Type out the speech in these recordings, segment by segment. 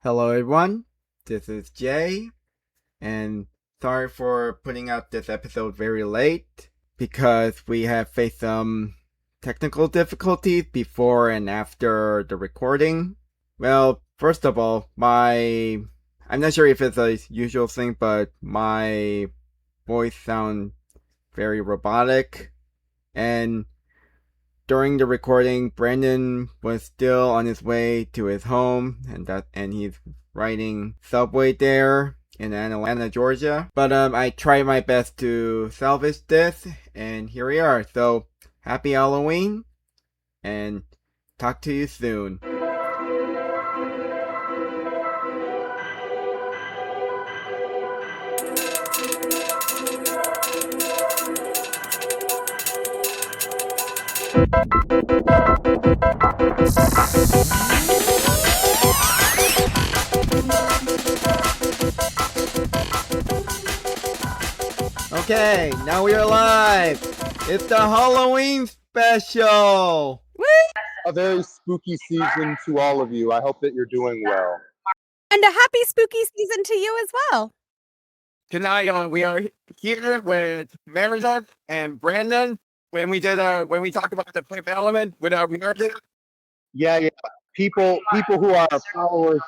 Hello everyone, this is Jay, and sorry for putting out this episode very late because we have faced some technical difficulties before and after the recording. Well, first of all, I'm not sure if it's a usual thing, but my voice sounds very robotic, and during the recording, Brandyn was still on his way to his home, and he's riding subway there in Atlanta, Georgia. But I tried my best to salvage this, and here we are. So happy Halloween, and talk to you soon. Okay, now we are live. It's the Halloween special. A very spooky season to all of you. I hope that you're doing well. And a happy spooky season to you as well. Tonight, we are here with Meredith and Brandyn when we talked about the flip element with our Meredith. Yeah. People who are followers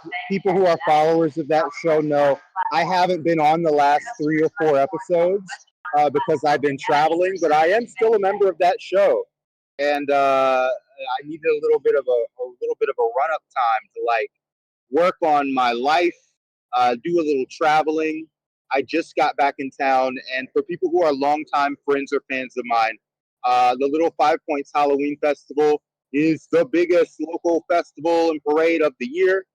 of that show know I haven't been on the last 3 or 4 episodes because I've been traveling, but I am still a member of that show, and I needed a little bit of a run up time to like work on my life, do a little traveling. I just got back in town, and for people who are longtime friends or fans of mine, the Little Five Points Halloween Festival is the biggest local festival and parade of the year.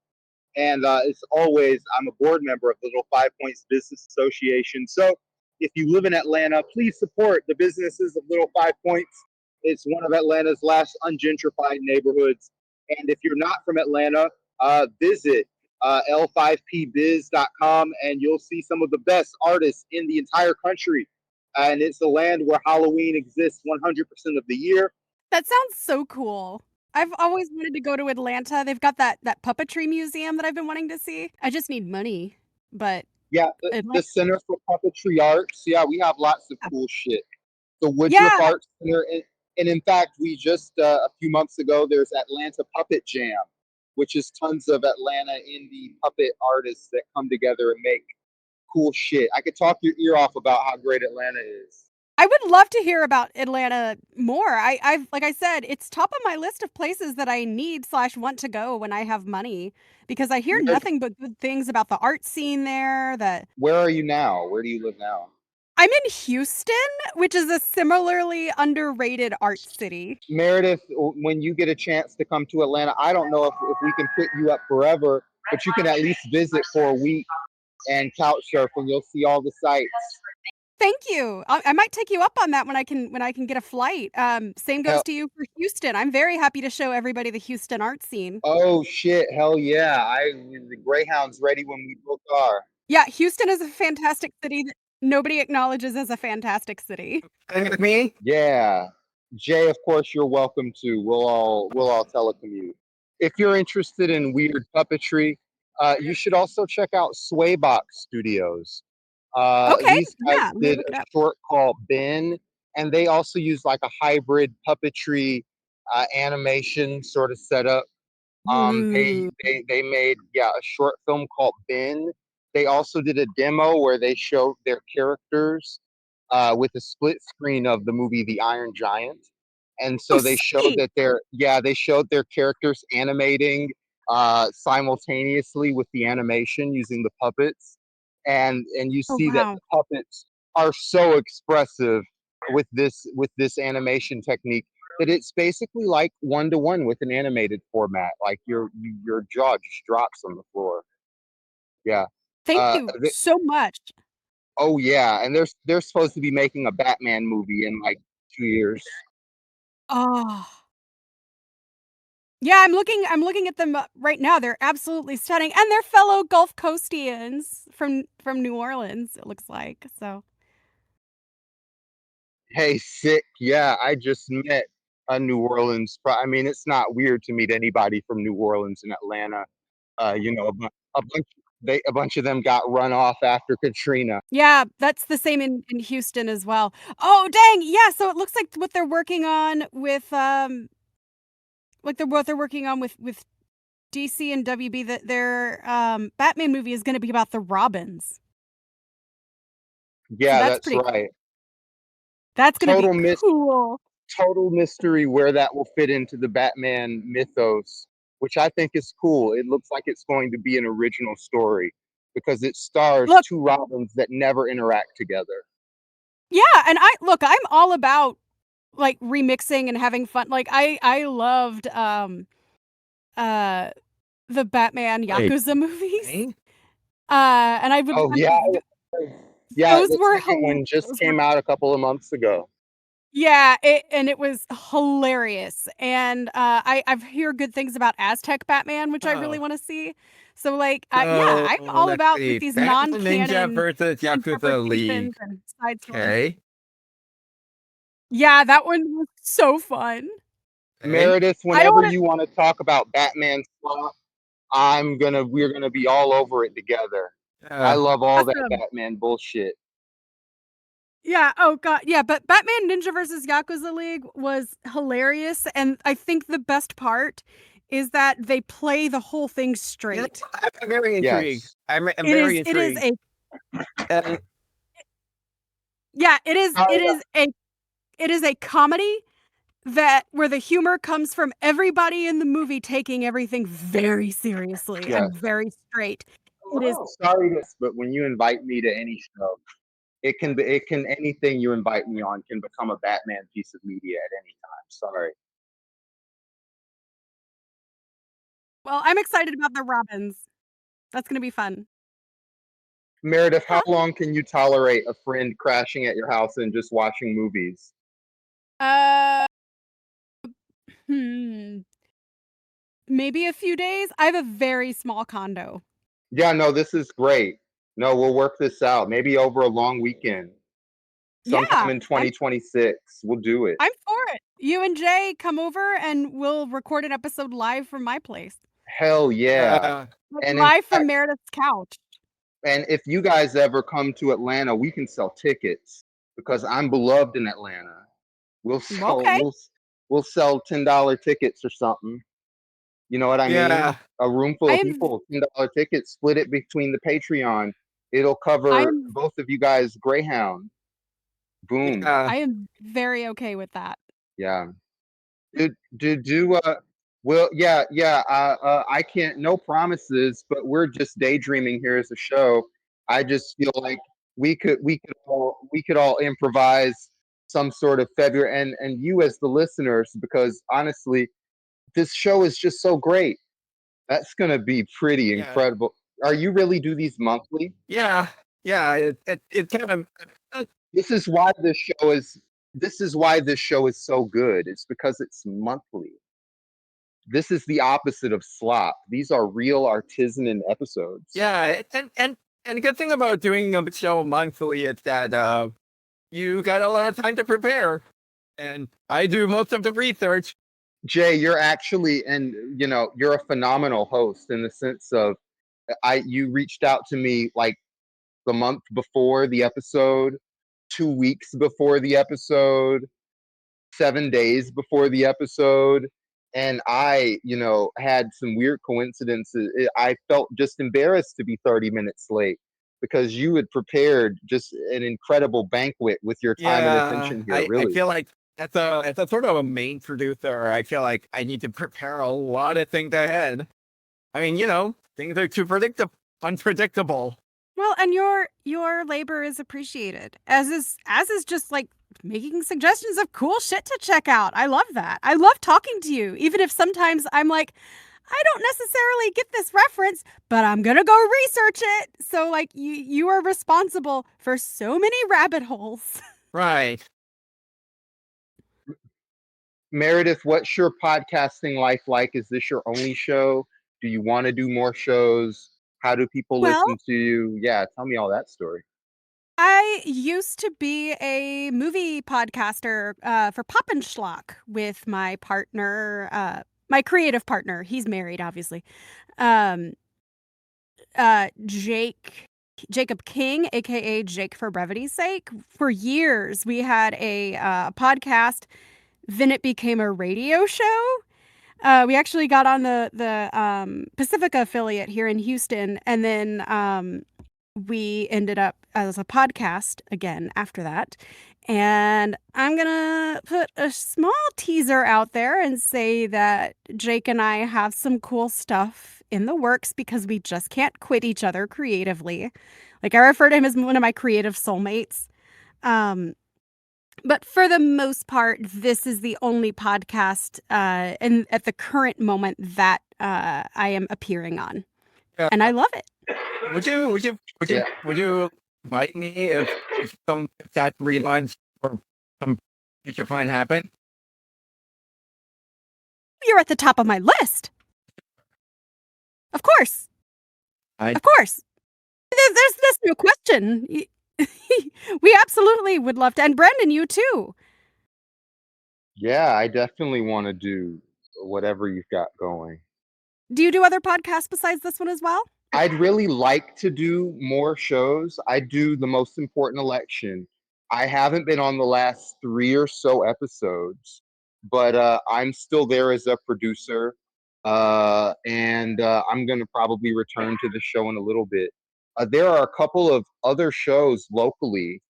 And it's always, I'm a board member of the Little Five Points Business Association. So if you live in Atlanta, please support the businesses of Little Five Points. It's one of Atlanta's last ungentrified neighborhoods. And if you're not from Atlanta, visit l5pbiz.com and you'll see some of the best artists in the entire country. And it's a land where Halloween exists 100% of the year. That sounds so cool. I've always wanted to go to Atlanta. They've got that puppetry museum that I've been wanting to see. I just need money. But yeah, the Center for Puppetry Arts. Yeah, we have lots of cool shit. The Woodruff Arts Center. And in fact, we just, a few months ago, there's Atlanta Puppet Jam, which is tons of Atlanta indie puppet artists that come together and make cool shit. I could talk your ear off about how great Atlanta is. I would love to hear about Atlanta more. I've like I said, it's top of my list of places that I need/want to go when I have money because I hear nothing but good things about the art scene there. Where are you now? Where do you live now? I'm in Houston, which is a similarly underrated art city. Meredith, when you get a chance to come to Atlanta, I don't know if we can put you up forever, but you can at least visit for a week and couch surf, and you'll see all the sights. Thank you. I might take you up on that when I can get a flight. Same goes to you for Houston. I'm very happy to show everybody the Houston art scene. Oh shit, hell yeah. The Greyhound's ready when we book our. Yeah, Houston is a fantastic city that nobody acknowledges as a fantastic city. And with me? Yeah. Jay, of course you're welcome to. We'll all telecommute. If you're interested in weird puppetry, you should also check out Swaybox Studios. These guys did a short called Ben, and they also use like a hybrid puppetry animation sort of setup. They made a short film called Ben. They also did a demo where they showed their characters with a split screen of the movie The Iron Giant, and so they showed that they showed their characters animating simultaneously with the animation using the puppets. And you see that the puppets are so expressive with this animation technique that it's basically like 1-to-1 with an animated format. Like your jaw just drops on the floor. Yeah. Thank you so much. Oh yeah, and they're supposed to be making a Batman movie in like 2 years. Oh. Yeah, I'm looking at them right now. They're absolutely stunning, and they're fellow Gulf Coastians from New Orleans. It looks like so. Hey, sick! Yeah, I just met a New Orleans. I mean, it's not weird to meet anybody from New Orleans and Atlanta. a bunch of them got run off after Katrina. Yeah, that's the same in Houston as well. Oh, dang. Yeah, so it looks like what they're working on with what they're working on with DC and WB, that their Batman movie is going to be about the Robins. So Yeah, that's that's pretty cool. right. That's going to be Total cool. total mystery where that will fit into the Batman mythos, which I think is cool. It looks like it's going to be an original story because it stars Look, two Robins that never interact together. yeah, and I'm all about like remixing and having fun. Like I loved uh the Batman Wait, Yakuza movies. hey? And I would Oh yeah, yeah. those The were second one just came out a couple of months ago. yeah, it was hilarious. And I've heard good things about Aztec Batman, which I really Oh. want to see. So like yeah, So I'm all let's about see. these Batman Ninja non-canon versus Yakuza interpretations League. and side stories. Okay. Yeah, that one was so fun. Okay. Meredith, I don't whenever wanna you want to talk about Batman swap, we're gonna be all over it together. I love all that Awesome. Batman bullshit. Yeah, oh god, yeah, but Batman Ninja versus Yakuza League was hilarious, and I think the best part is that they play the whole thing You know, straight. I'm very intrigued. Yes. I'm It very is it is intrigued. a And yeah, it is Oh, it yeah. is a it is a comedy that where the humor comes from everybody in the movie taking everything very seriously Yes. and very straight. It is Sorry, but when you invite me to any show, it can anything you invite me on can become a Batman piece of media at any time. Sorry. well, I'm excited about the Robins. That's gonna be fun. Meredith, how Yeah. long can you tolerate a friend crashing at your house and just watching movies? Uh, maybe a few days. I have a very small condo. Yeah, no, this is great. No, we'll work this out. Maybe over a long weekend. Sometime Yeah, in 2026. We'll do it. I'm for it. You and Jay come over and we'll record an episode live from my place. Hell yeah. Like And in live from fact, Meredith's couch. and if you guys ever come to Atlanta, we can sell tickets because I'm beloved in Atlanta. We'll sell Okay. we'll sell $10 tickets or something. You know what I mean? yeah, A room full I of am people, $10 tickets, split it between the Patreon. It'll I cover am both of you guys Greyhound. Boom. yeah, I am very okay with that. Yeah. Do well, yeah, I can't, no promises, but we're just daydreaming here as a show. I just feel like we could all improvise some sort of February, and you as the listeners, because honestly, this show is just so great. That's gonna be pretty yeah, incredible. Are you really do these monthly? yeah, yeah. It kind of This is why this show is so good. It's because it's monthly. This is the opposite of slop. These are real artisan episodes. yeah. And the good thing about doing a show monthly is that you got a lot of time to prepare, and I do most of the research. Jay, you're actually, and you're a phenomenal host in the sense of you reached out to me like the month before the episode, 2 weeks before the episode, 7 days before the episode. And I, had some weird coincidences. I felt just embarrassed to be 30 minutes late because you had prepared just an incredible banquet with your time and Yeah, attention here, I really. feel like as a sort of a main producer, I feel like I need to prepare a lot of things ahead. I mean, things are too unpredictable. Well, and your labor is appreciated. As is just like making suggestions of cool shit to check out. I love that. I love talking to you, even if sometimes I'm like, I don't necessarily get this reference, but I'm gonna go research it. So like you are responsible for so many rabbit holes. Right. Meredith, what's your podcasting life like? Is this your only show? Do you want to do more shows? How do people Well, listen to you? Yeah, tell me all that story. I used to be a movie podcaster for Pop and Schlock with my partner, my creative partner. He's married, obviously. Um, Jacob King, aka Jake for brevity's sake. For years, we had a podcast. Then it became a radio show. We actually got on the Pacifica affiliate here in Houston, and then we ended up as a podcast again after that. And I'm gonna put a small teaser out there and say that Jake and I have some cool stuff in the works because we just can't quit each other creatively. Like, I refer to him as one of my creative soulmates. But for the most part, this is the only podcast and at the current moment that I am appearing on. Yeah. And I love it. Would you like me if that relaunch or some future plan happen? You're at the top of my list. Of course. Of course. There's no question. We absolutely would love to. And Brandyn, you too. Yeah, I definitely want to do whatever you've got going. Do you do other podcasts besides this one as well? I'd really like to do more shows. I do The Most Important Election. I haven't been on the last 3 or so episodes, but I'm still there as a producer. And I'm going to probably return to the show in a little bit. There are a couple of other shows locally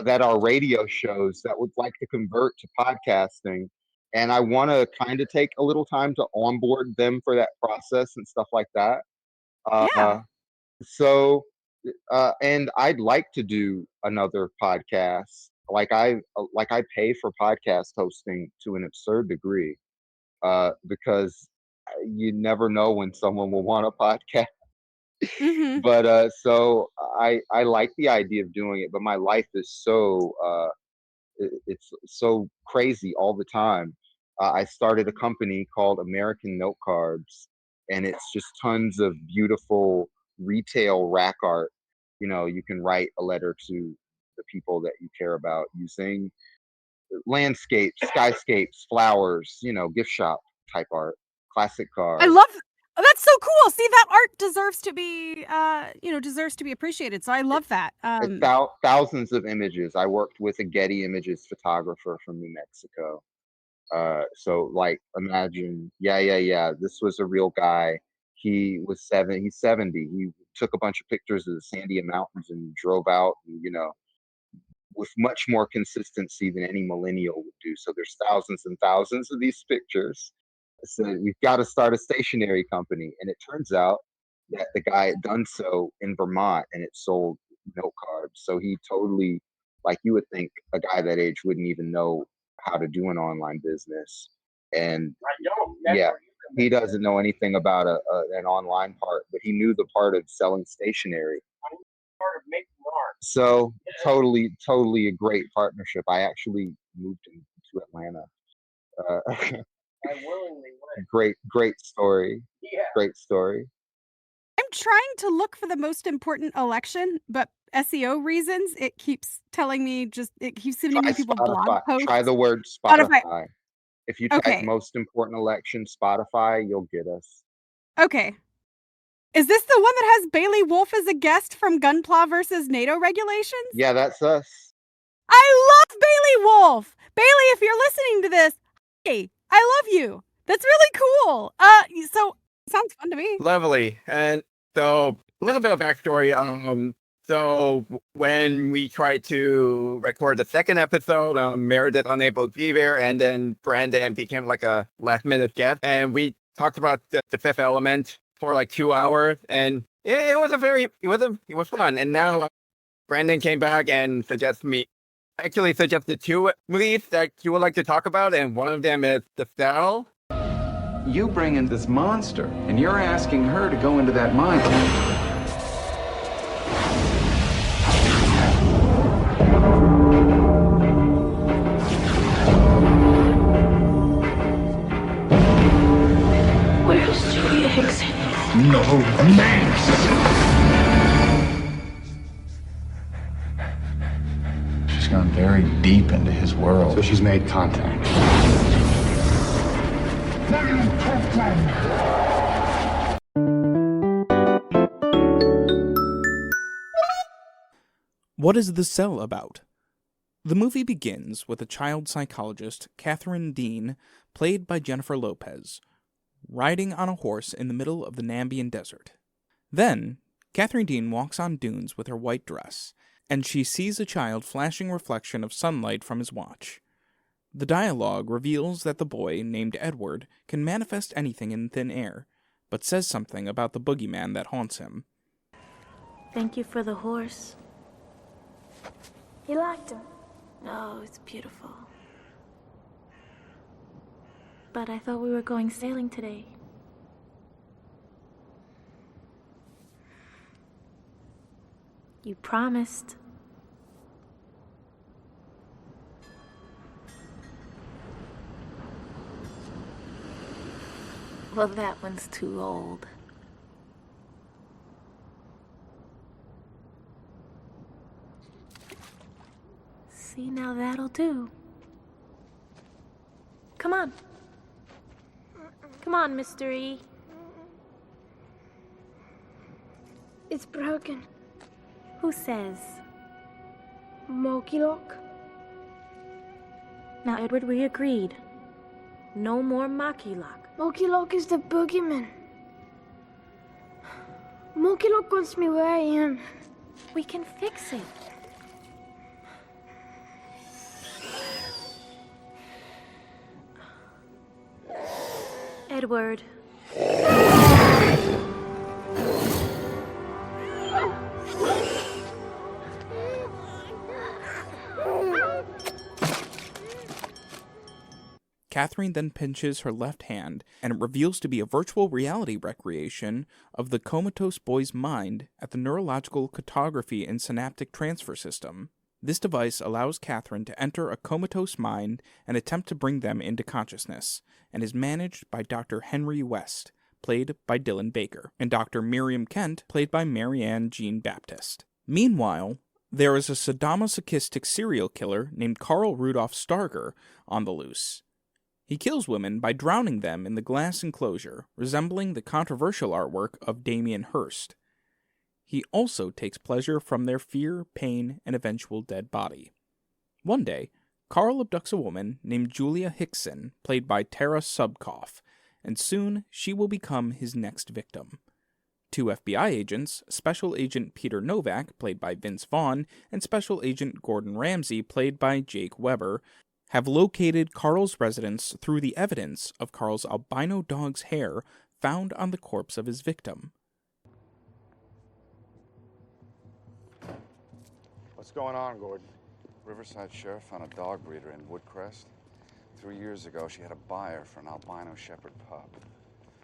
that are radio shows that would like to convert to podcasting. And I want to kind of take a little time to onboard them for that process and stuff like that. Yeah. And I'd like to do another podcast. Like I pay for podcast hosting to an absurd degree, because you never know when someone will want a podcast. Mm-hmm. But so I like the idea of doing it, but my life is so it's so crazy all the time. I started a company called American Note Cards, and it's just tons of beautiful retail rack art. You know, you can write a letter to the people that you care about using landscapes, skyscapes, flowers, gift shop type art, classic cards. I love that's so cool. See, that art deserves to be appreciated. So I love that. Thousands of images. I worked with a Getty Images photographer from New Mexico. So like imagine, yeah. This was a real guy. He's 70. He took a bunch of pictures of the Sandia Mountains and drove out, and, with much more consistency than any millennial would do. So there's thousands and thousands of these pictures. So we've got to start a stationery company. And it turns out that the guy had done so in Vermont, and it sold note cards. So he totally, like you would think a guy that age wouldn't even know how to do an online business. And he doesn't know anything about an online part, but he knew the part of selling stationery. So totally a great partnership. I actually moved to Atlanta. I willingly went. Great story. Yeah. Great story. I'm trying to look for the most important election, but SEO reasons, it keeps telling me it keeps sending me people blog posts. Try the word Spotify. If you type most important election Spotify, you'll get us. Okay. Is this the one that has Bailey Wolf as a guest from Gunpla versus NATO regulations? Yeah, that's us. I love Bailey Wolf. Bailey, if you're listening to this, hey, I love you. That's really cool. So sounds fun to me. Lovely. And so a little bit of backstory. So when we tried to record the second episode, Meredith unable to be there, and then Brandyn became like a last minute guest, and we talked about the fifth element for like 2 hours, and it was fun. And now Brandyn came back and suggested two movies that you would like to talk about, and one of them is The Cell. You bring in this monster, and you're asking her to go into that mine. Where's Julia Hickson? No romance. She's gone very deep into his world. So she's made contact. What is The Cell about? The movie begins with a child psychologist, Catherine Dean, played by Jennifer Lopez, riding on a horse in the middle of the Nambian desert. Then, Catherine Dean walks on dunes with her white dress, and she sees a child flashing reflection of sunlight from his watch. The dialogue reveals that the boy, named Edward, can manifest anything in thin air, but says something about the boogeyman that haunts him. Thank you for the horse. You liked him? Oh, it's beautiful. But I thought we were going sailing today. You promised. Well, that one's too old. See, now that'll do. Come on. Come on, Mr. E. It's broken. Who says? Monkey lock. Now, Edward, we agreed. No more Monkey Lock. Monkey lock is the boogeyman. Monkey lock wants me where I am. We can fix it. Edward. Catherine then pinches her left hand, and it reveals to be a virtual reality recreation of the comatose boy's mind at the Neurological Cartography and Synaptic Transfer System. This device allows Catherine to enter a comatose mind and attempt to bring them into consciousness, and is managed by Dr. Henry West, played by Dylan Baker, and Dr. Miriam Kent, played by Marianne Jean Baptist. Meanwhile, there is a sadomasochistic serial killer named Carl Rudolph Starger on the loose. He kills women by drowning them in the glass enclosure, resembling the controversial artwork of Damien Hirst. He also takes pleasure from their fear, pain, and eventual dead body. One day, Carl abducts a woman named Julia Hickson, played by Tara Subkoff, and soon she will become his next victim. Two FBI agents, Special Agent Peter Novak, played by Vince Vaughn, and Special Agent Gordon Ramsay, played by Jake Weber, have located Carl's residence through the evidence of Carl's albino dog's hair found on the corpse of his victim. What's going on, Gordon? Riverside Sheriff found a dog breeder in Woodcrest. 3 years ago, she had a buyer for an albino shepherd pup.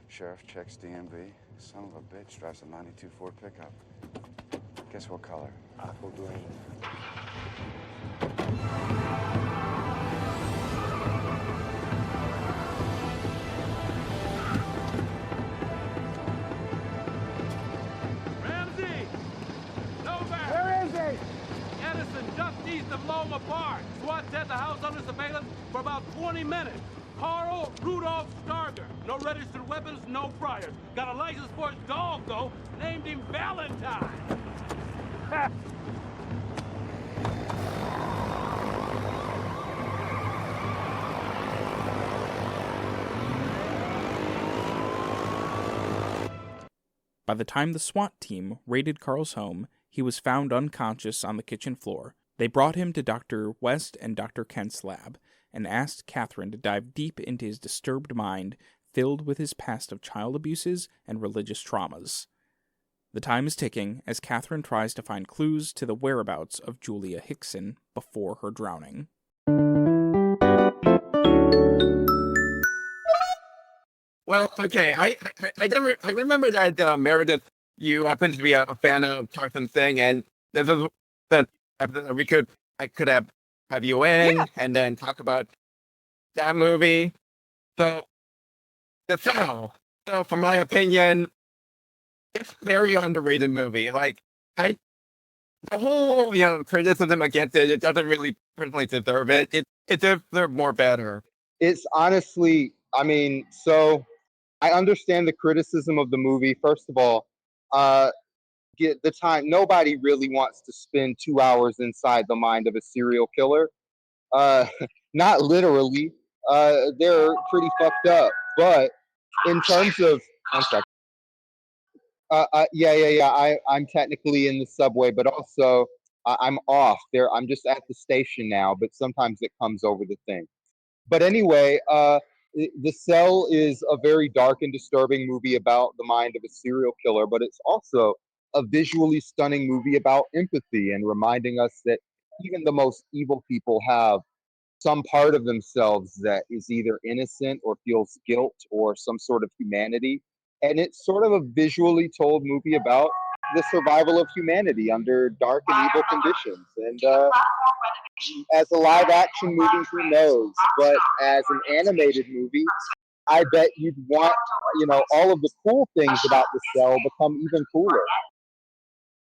Sheriff checks DMV. Son of a bitch drives a 92 Ford pickup. Guess what color? Apple green. Just east of Loma Park. SWAT had the house under surveillance for about 20 minutes. Carl Rudolph Starger. No registered weapons, no priors. Got a license for his dog, though. Named him Valentine. By the time the SWAT team raided Carl's home, he was found unconscious on the kitchen floor. They brought him to Dr. West and Dr. Kent's lab, and asked Catherine to dive deep into his disturbed mind, filled with his past of child abuses and religious traumas. The time is ticking as Catherine tries to find clues to the whereabouts of Julia Hickson before her drowning. Well, okay, I remember that Meredith, you happen to be a fan of Tarsem Singh, and this is that I could have you in and then talk about that movie. So from my opinion, it's a very underrated movie. Like the whole criticism against it doesn't really personally deserve it. It deserves more better. It's honestly, I mean, so I understand the criticism of the movie. First of all, get the time. Nobody really wants to spend 2 hours inside the mind of a serial killer. Uh, not literally. They're pretty fucked up. But in terms of, one second. Yeah. I'm technically in the subway, but also I'm off there. I'm just at the station now, but sometimes it comes over the thing. But anyway, The Cell is a very dark and disturbing movie about the mind of a serial killer, but it's also a visually stunning movie about empathy and reminding us that even the most evil people have some part of themselves that is either innocent or feels guilt or some sort of humanity. And it's sort of a visually told movie about the survival of humanity under dark and evil conditions. And as a live action movie, who knows? But as an animated movie, I bet you'd want, all of the cool things about The Cell become even cooler.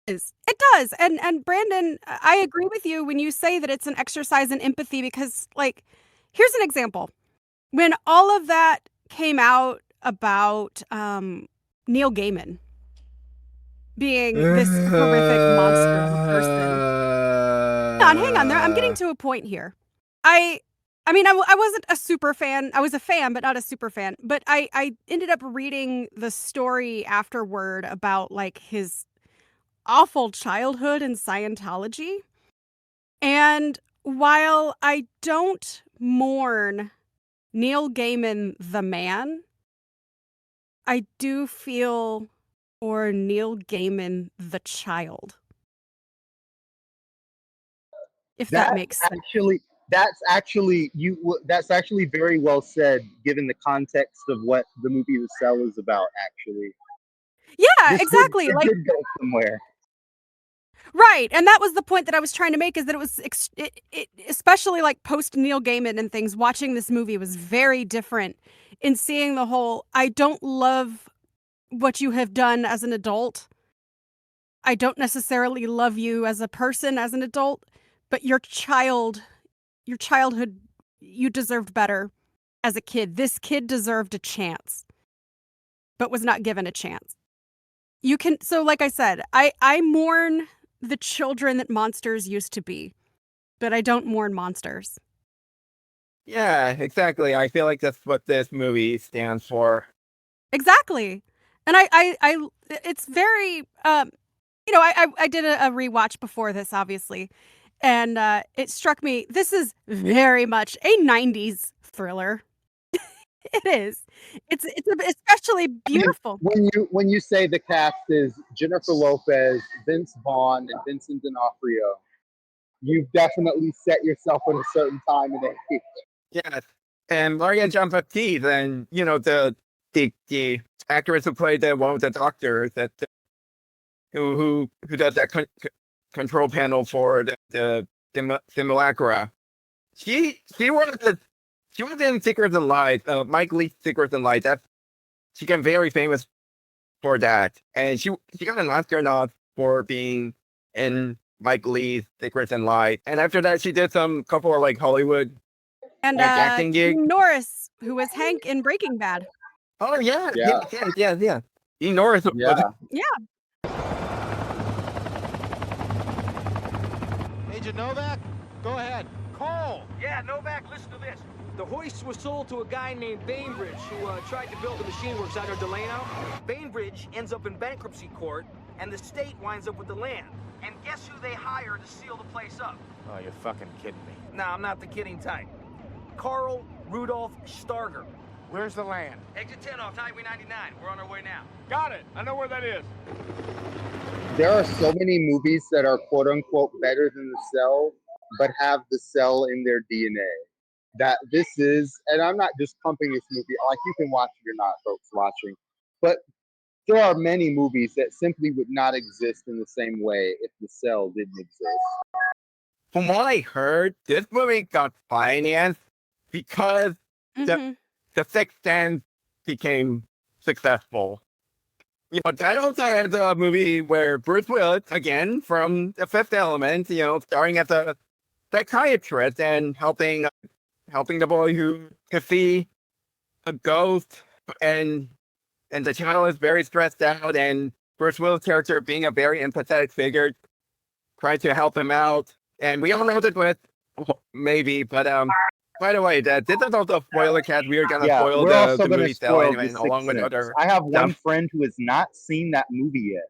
It does. And Brandon, I agree with you when you say that it's an exercise in empathy because, like, here's an example. When all of that came out about Neil Gaiman being this horrific monster of a person. Hang on there. I'm getting to a point here. I wasn't a super fan. I was a fan, but not a super fan. But I ended up reading the story afterward about, like, his awful childhood in Scientology. And while I don't mourn Neil Gaiman the man, I do feel for Neil Gaiman the child. If that makes sense. That's actually very well said, given the context of what the movie The Cell is about. Actually, yeah, exactly. It did go somewhere. Right, and that was the point that I was trying to make, is that it was especially like post Neil Gaiman and things. Watching this movie was very different in seeing the whole. I don't love what you have done as an adult. I don't necessarily love you as a person, as an adult, but your childhood, you deserved better as a kid. This kid deserved a chance, but was not given a chance. So like I said, I mourn the children that monsters used to be, but I don't mourn monsters. Yeah, exactly. I feel like that's what this movie stands for. Exactly. And I it's very, I did a rewatch before this, obviously, and it struck me, this is very much a 90s thriller. It is. It's especially beautiful. When you say the cast is Jennifer Lopez, Vince Vaughn, and Vincent D'Onofrio, you've definitely set yourself in a certain time and age. Yes, and Maria Jean-Baptiste, and the actress who played the one with the doctor, that who does that control panel for the simulacra. She was in Secrets and Lies, Mike Lee's Secrets and Lies. She got very famous for that, and she got an Oscar nod for being in Mike Lee's Secrets and Lies. And after that, she did some couple of like Hollywood and acting gigs. Norris, who was Hank in Breaking Bad. Oh yeah. Dean Norris. Yeah. Agent Novak, go ahead. Cole. Yeah, Novak, listen to this. The hoist was sold to a guy named Bainbridge who tried to build the machine works out of Delano. Bainbridge ends up in bankruptcy court, and the state winds up with the land. And guess who they hire to seal the place up? Oh, you're fucking kidding me. No, I'm not the kidding type. Carl Rudolph Starger. Where's the land? Exit 10 off Highway 99. We're on our way now. Got it. I know where that is. There are so many movies that are quote unquote better than The Cell, but have The Cell in their DNA. That this is, and I'm not just pumping this movie, like you can watch it or not, folks watching, but there are many movies that simply would not exist in the same way if The Cell didn't exist. From what I heard, this movie got financed because the Sixth Sense became successful. That also has a movie where Bruce Willis, again from The Fifth Element, starring as a psychiatrist and helping the boy who can see a ghost, and the child is very stressed out, and Bruce Willis' character being a very empathetic figure, trying to help him out. And we all know the twist, maybe, but by the way, this is also a spoiler cast. We are gonna Yeah, spoil we're also the going to movie style spoil anyway, The along Sixth with Sense. other I have one stuff. friend who has not seen that movie yet.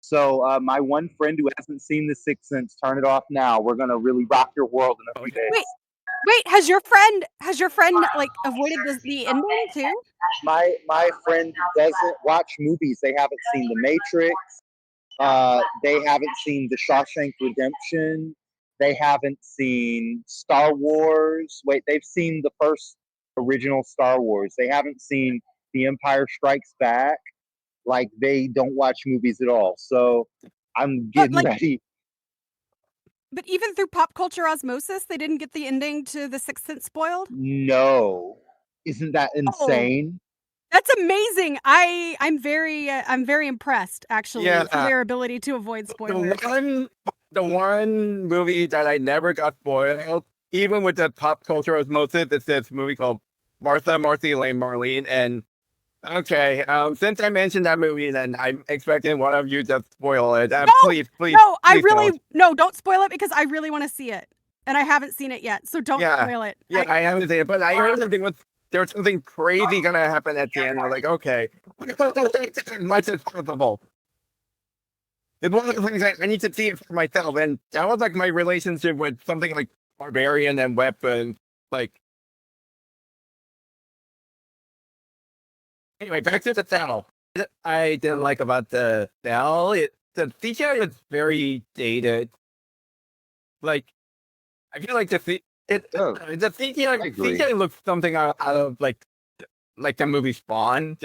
So my one friend who hasn't seen The Sixth Sense, turn it off now. We're going to really rock your world in a few days. Wait, has your friend like avoided the ending too? My friend doesn't watch movies. They haven't seen The Matrix. They haven't seen The Shawshank Redemption. They haven't seen Star Wars. Wait, they've seen the first original Star Wars. They haven't seen The Empire Strikes Back. Like, they don't watch movies at all. So I'm getting ready. But even through pop culture osmosis, they didn't get the ending to The Sixth Sense spoiled? No. Isn't that insane? That's amazing. I'm very impressed actually Yeah, for their ability to avoid spoilers. The one movie that I never got spoiled, even with the pop culture osmosis, is this movie called Marcy, Elaine, Marlene. And okay, since I mentioned that movie, then I'm expecting one of you to spoil it. Please. No, Please don't spoil it because I really want to see it. And I haven't seen it yet, so don't spoil it. Yeah, I haven't seen it, but I heard there's something crazy gonna happen at the end. I'm like, okay, much as possible. It's one of the things I need to see it for myself, and that was like my relationship with something like Barbarian and Weapon. Like, anyway, back to the cell. I didn't like about the cell. The CGI is very dated. Like, I feel like the CGI looks something out of like the movie Spawn.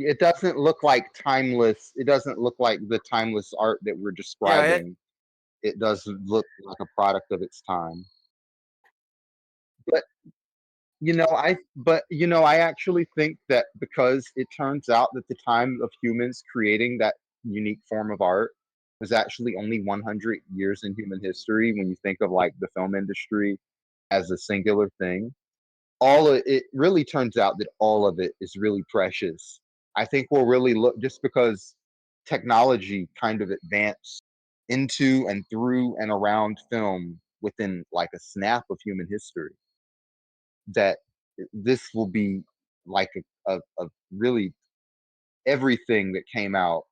It doesn't look like timeless. It doesn't look like the timeless art that we're describing. It does look like a product of its time. But I actually think that because it turns out that the time of humans creating that unique form of art was actually only 100 years in human history. When you think of like the film industry as a singular thing, it really turns out that all of it is really precious. I think we'll really look, just because technology kind of advanced into and through and around film within like a snap of human history, that this will be like a really, everything that came out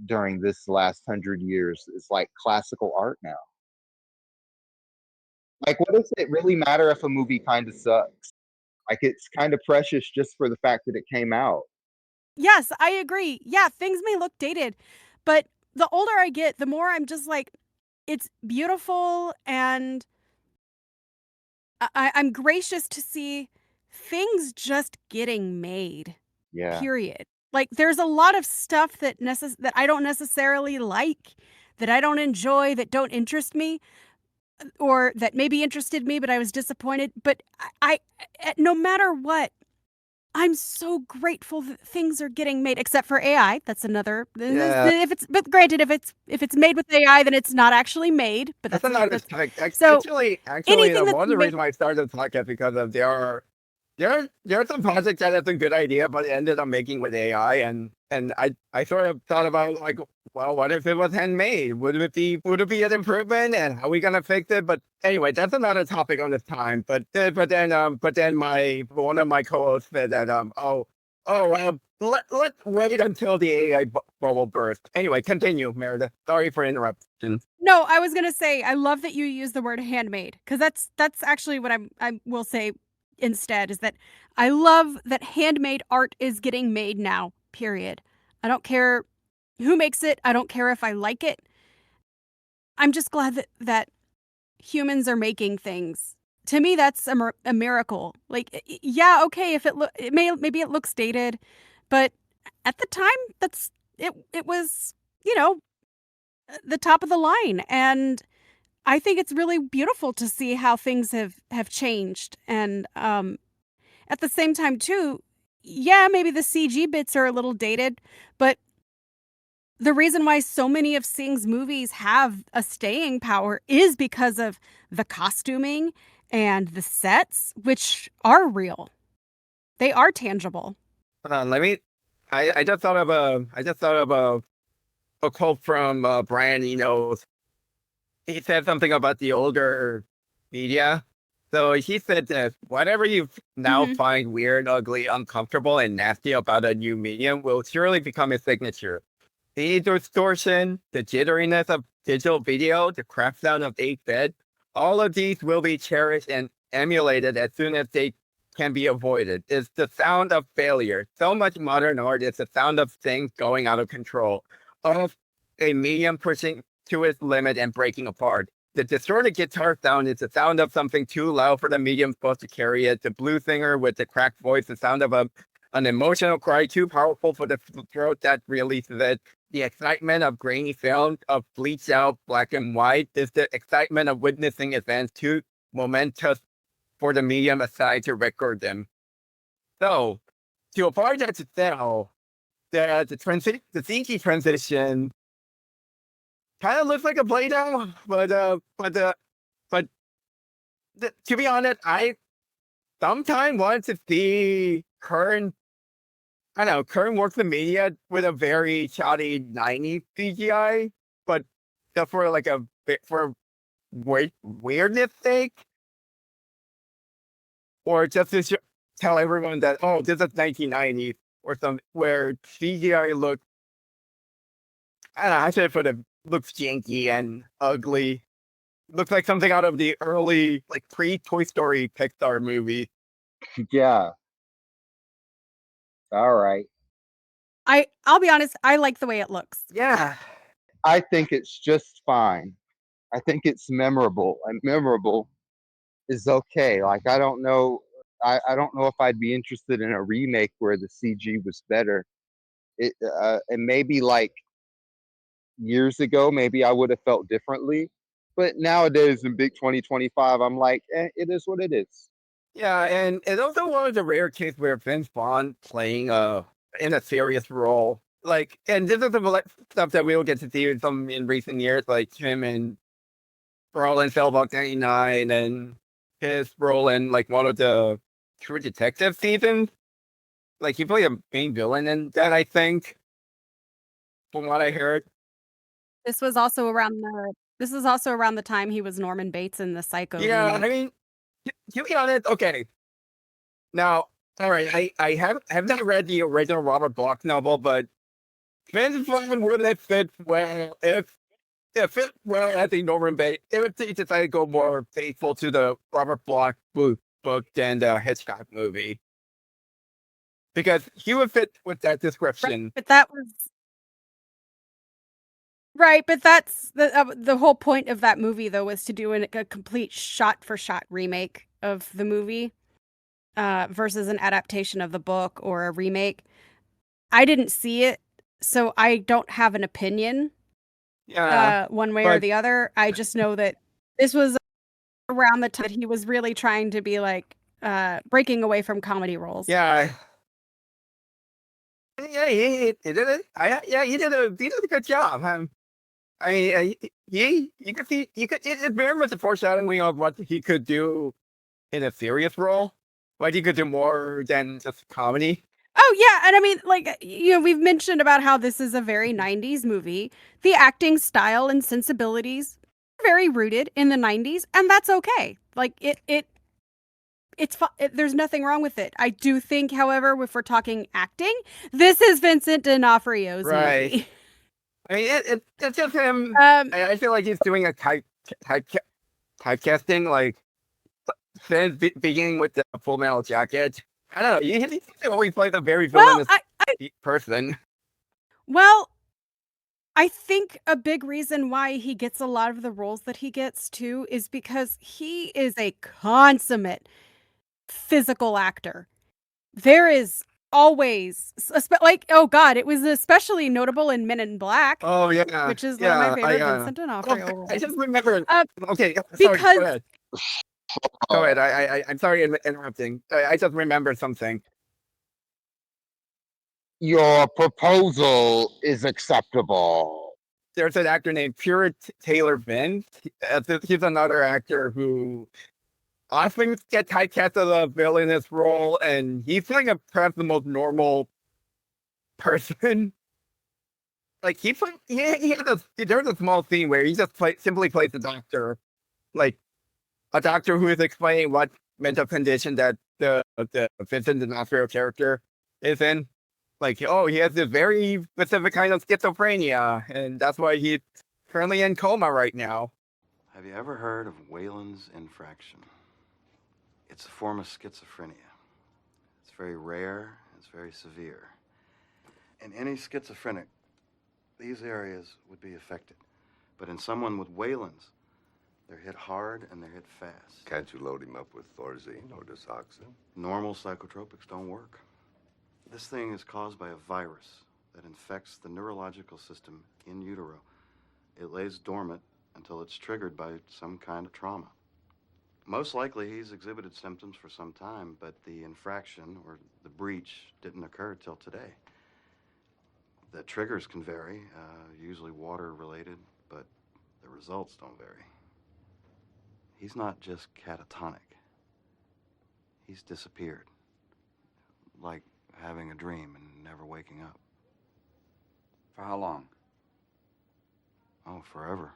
during this last 100 years is like classical art now. Like, what does it really matter if a movie kind of sucks? Like, it's kind of precious just for the fact that it came out. Yes, I agree. Yeah, things may look dated, but the older I get, the more I'm just like, it's beautiful, and I'm gracious to see things just getting made. Yeah. Period. Like, there's a lot of stuff that I don't necessarily like, that I don't enjoy, that don't interest me, or that maybe interested me, but I was disappointed. But I no matter what, I'm so grateful that things are getting made, except for AI. That's another. Yeah. But granted, if it's made with AI, then it's not actually made. But That's another topic. So actually, anything one that's of the made- reasons why I started the podcast because of there are some projects that it's a good idea, but ended up making with AI, and I sort of thought about like, well, what if it was handmade? Would it be an improvement, and how are we gonna fix it? But anyway, that's another topic on this time. But then one of my co-hosts said that let's wait until the AI bubble bursts. Anyway, continue, Meredith. Sorry for interruption. No, I was gonna say I love that you use the word handmade, because that's actually what I will say instead, is that I love that handmade art is getting made now. Period. I don't care who makes it. I don't care if I like it. I'm just glad that humans are making things. To me, that's a miracle. Like, yeah, okay, if maybe it looks dated, but at the time, it was, the top of the line. And I think it's really beautiful to see how things have changed. And at the same time, too, yeah, maybe the CG bits are a little dated, but the reason why so many of Singh's movies have a staying power is because of the costuming and the sets, which are real. They are tangible. Hold on, let me I just thought of a quote from Brian Eno's. He said something about the older media. So he said that whatever you now Mhm. find weird, ugly, uncomfortable, and nasty about a new medium will surely become a signature. The distortion, the jitteriness of digital video, the crap sound of 8-bit, all of these will be cherished and emulated as soon as they can be avoided. It's the sound of failure. So much modern art is the sound of things going out of control, of a medium pushing to its limit and breaking apart. The distorted guitar sound is the sound of something too loud for the medium supposed to carry it. The blues singer with the cracked voice, the sound of an emotional cry too powerful for the throat that releases it. The excitement of grainy film, of bleached out black and white, is the excitement of witnessing events too momentous for the medium aside to record them. So, to apply that to now, the CG transition kind of looks like a Play-Doh, but to be honest, I sometimes want to see current works of media with a very shoddy 90s CGI, but just for like for weirdness sake, or just to tell everyone that, oh, this is 1990s, or some where CGI looks, I don't know, I said looks janky and ugly. Looks like something out of the early, like pre-Toy Story Pixar movie. Yeah. All right. I'll be honest, I like the way it looks. Yeah. I think it's just fine. I think it's memorable, and memorable is okay. Like I don't know, I don't know if I'd be interested in a remake where the CG was better. And maybe like years ago, maybe I would have felt differently. But nowadays in big 2025, I'm like, it is what it is. Yeah, and it's also one of the rare cases where Vince Vaughn playing in a serious role. Like, and this is the stuff that we will get to see in recent years, like him and Brolin Cellbox 99 and his role in like one of the True Detective seasons. Like he played a main villain in that, I think, from what I heard. This was also around the time he was Norman Bates in the Psycho Yeah, remake. I mean, to be honest, okay. Now, all right, I have not read the original Robert Bloch novel, but Vince Vaughn would have fit well if fit well as a Norman Bates if they decided to go more faithful to the Robert Bloch book than the Hitchcock movie. Because he would fit with that description. But that was right, but that's the whole point of that movie, though, was to do a complete shot-for-shot remake of the movie versus an adaptation of the book or a remake. I didn't see it, so I don't have an opinion one way or the other. I just know that this was around the time that he was really trying to be like breaking away from comedy roles. Yeah. Yeah, he did it. He did a good job. I mean, you could see, it's very much a foreshadowing of what he could do in a serious role. Like he could do more than just comedy. Oh yeah, and I mean, like, you know, we've mentioned about how this is a very 90s movie. The acting style and sensibilities are very rooted in the 90s, and that's okay. Like it's there's nothing wrong with it. I do think, however, if we're talking acting, this is Vincent D'Onofrio's movie. I mean, it's just him. I feel like he's doing a typecasting, like since beginning with the Full Metal Jacket. I don't know. He always plays a very villainous person. Well, I think a big reason why he gets a lot of the roles that he gets too is because he is a consummate physical actor. There is always like, oh god, it was especially notable in Men in Black. Oh yeah, which is one of my favorite Vincent D'Onofrio roles. I just remember. Okay, sorry, because go ahead. Go ahead. I'm sorry interrupting. I just remembered something. Your proposal is acceptable. There's an actor named Pure Taylor Vince. He's another actor who often gets typecast as a villainous role, and he's playing perhaps the most normal person. Like there's a small scene where he just simply plays the doctor, like a doctor who is explaining what mental condition that the Vincent D'Onofrio character is in. Like, oh, he has this very specific kind of schizophrenia, and that's why he's currently in coma right now. Have you ever heard of Wayland's infraction? It's a form of schizophrenia. It's very rare, it's very severe. In any schizophrenic, these areas would be affected. But in someone with Wayland's, they're hit hard and they're hit fast. Can't you load him up with Thorazine or Desoxin? Normal psychotropics don't work. This thing is caused by a virus that infects the neurological system in utero. It lays dormant until it's triggered by some kind of trauma. Most likely he's exhibited symptoms for some time, but the infraction or the breach didn't occur till today. The triggers can vary, usually water-related, but the results don't vary. He's not just catatonic. He's disappeared. Like having a dream and never waking up. For how long? Oh, forever.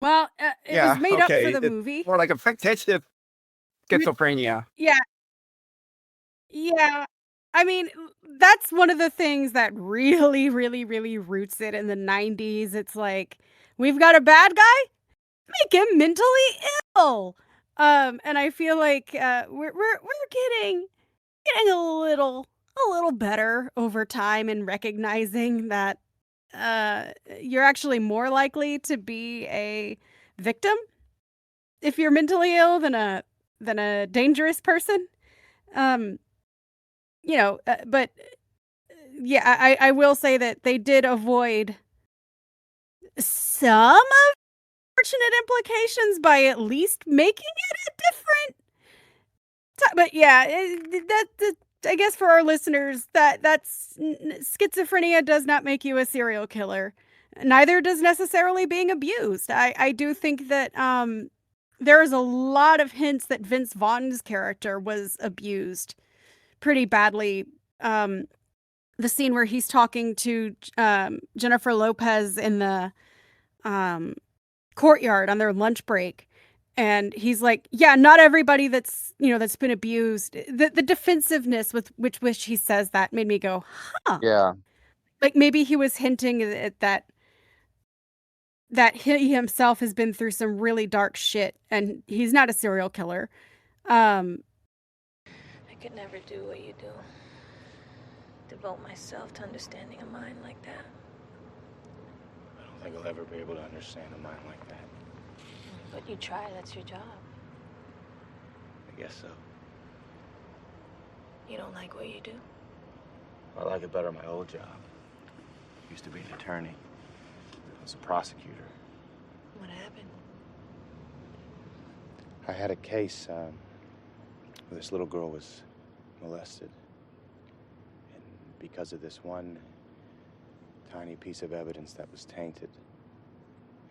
Well, it was made up for the movie. Or like a fictitious schizophrenia. Yeah. Yeah. I mean, that's one of the things that really, really, really roots it in the 90s. It's like, we've got a bad guy, make him mentally ill. And I feel like we're getting a little better over time in recognizing that you're actually more likely to be a victim if you're mentally ill than a dangerous person. But yeah, I will say that they did avoid some of unfortunate implications by at least making it a different but yeah, I guess for our listeners, that's schizophrenia does not make you a serial killer. Neither does necessarily being abused. I do think that there is a lot of hints that Vince Vaughn's character was abused pretty badly. The scene where he's talking to Jennifer Lopez in the courtyard on their lunch break. And he's like, yeah, not everybody that's been abused. The defensiveness with which he says that made me go, huh. Yeah. Like maybe he was hinting at that he himself has been through some really dark shit and he's not a serial killer. I could never do what you do. Devote myself to understanding a mind like that. I don't think I'll ever be able to understand a mind like that. But you try, that's your job. I guess so. You don't like what you do? I like it better than my old job. Used to be an attorney. I was a prosecutor. What happened? I had a case where this little girl was molested. And because of this one tiny piece of evidence that was tainted,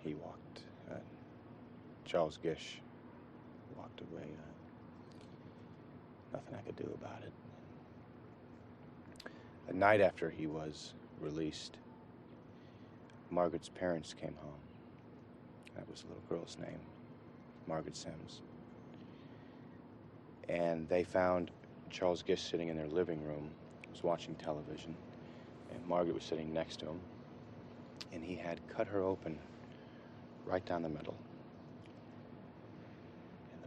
he walked. Charles Gish walked away. Nothing I could do about it. The night after he was released, Margaret's parents came home. That was the little girl's name, Margaret Sims. And they found Charles Gish sitting in their living room, was watching television, and Margaret was sitting next to him, and he had cut her open right down the middle.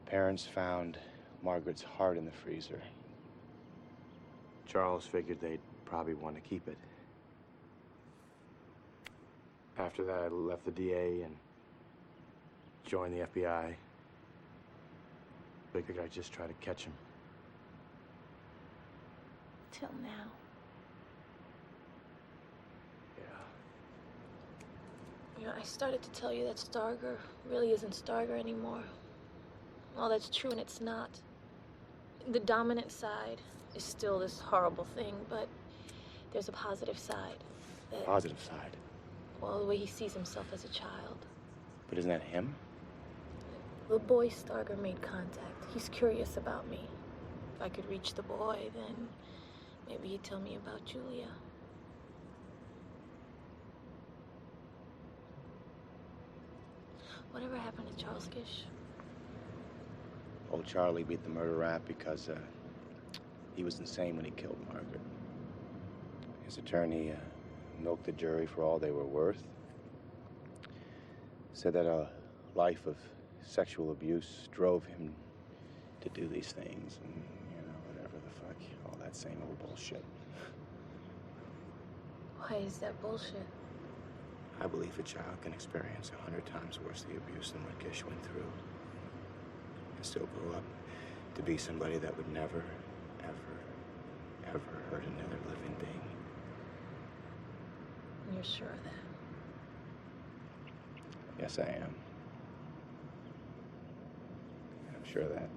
Parents found Margaret's heart in the freezer. Charles figured they'd probably want to keep it. After that, I left the DA and joined the FBI. Figured I'd just try to catch him. Till now. Yeah. I started to tell you that Starger really isn't Starger anymore. Well, that's true, and it's not. The dominant side is still this horrible thing, but there's a positive side. Positive side? Well, the way he sees himself as a child. But isn't that him? The boy Starger made contact. He's curious about me. If I could reach the boy, then maybe he'd tell me about Julia. Whatever happened to Charles Gish? Old Charlie beat the murder rap because he was insane when he killed Margaret. His attorney milked the jury for all they were worth. Said that a life of sexual abuse drove him to do these things, and, you know, whatever the fuck, all that same old bullshit. Why is that bullshit? I believe a child can experience 100 times worse the abuse than what Gish went through, and still grow up to be somebody that would never, ever, ever hurt another living being. You're sure of that? Yes, I am. I'm sure of that.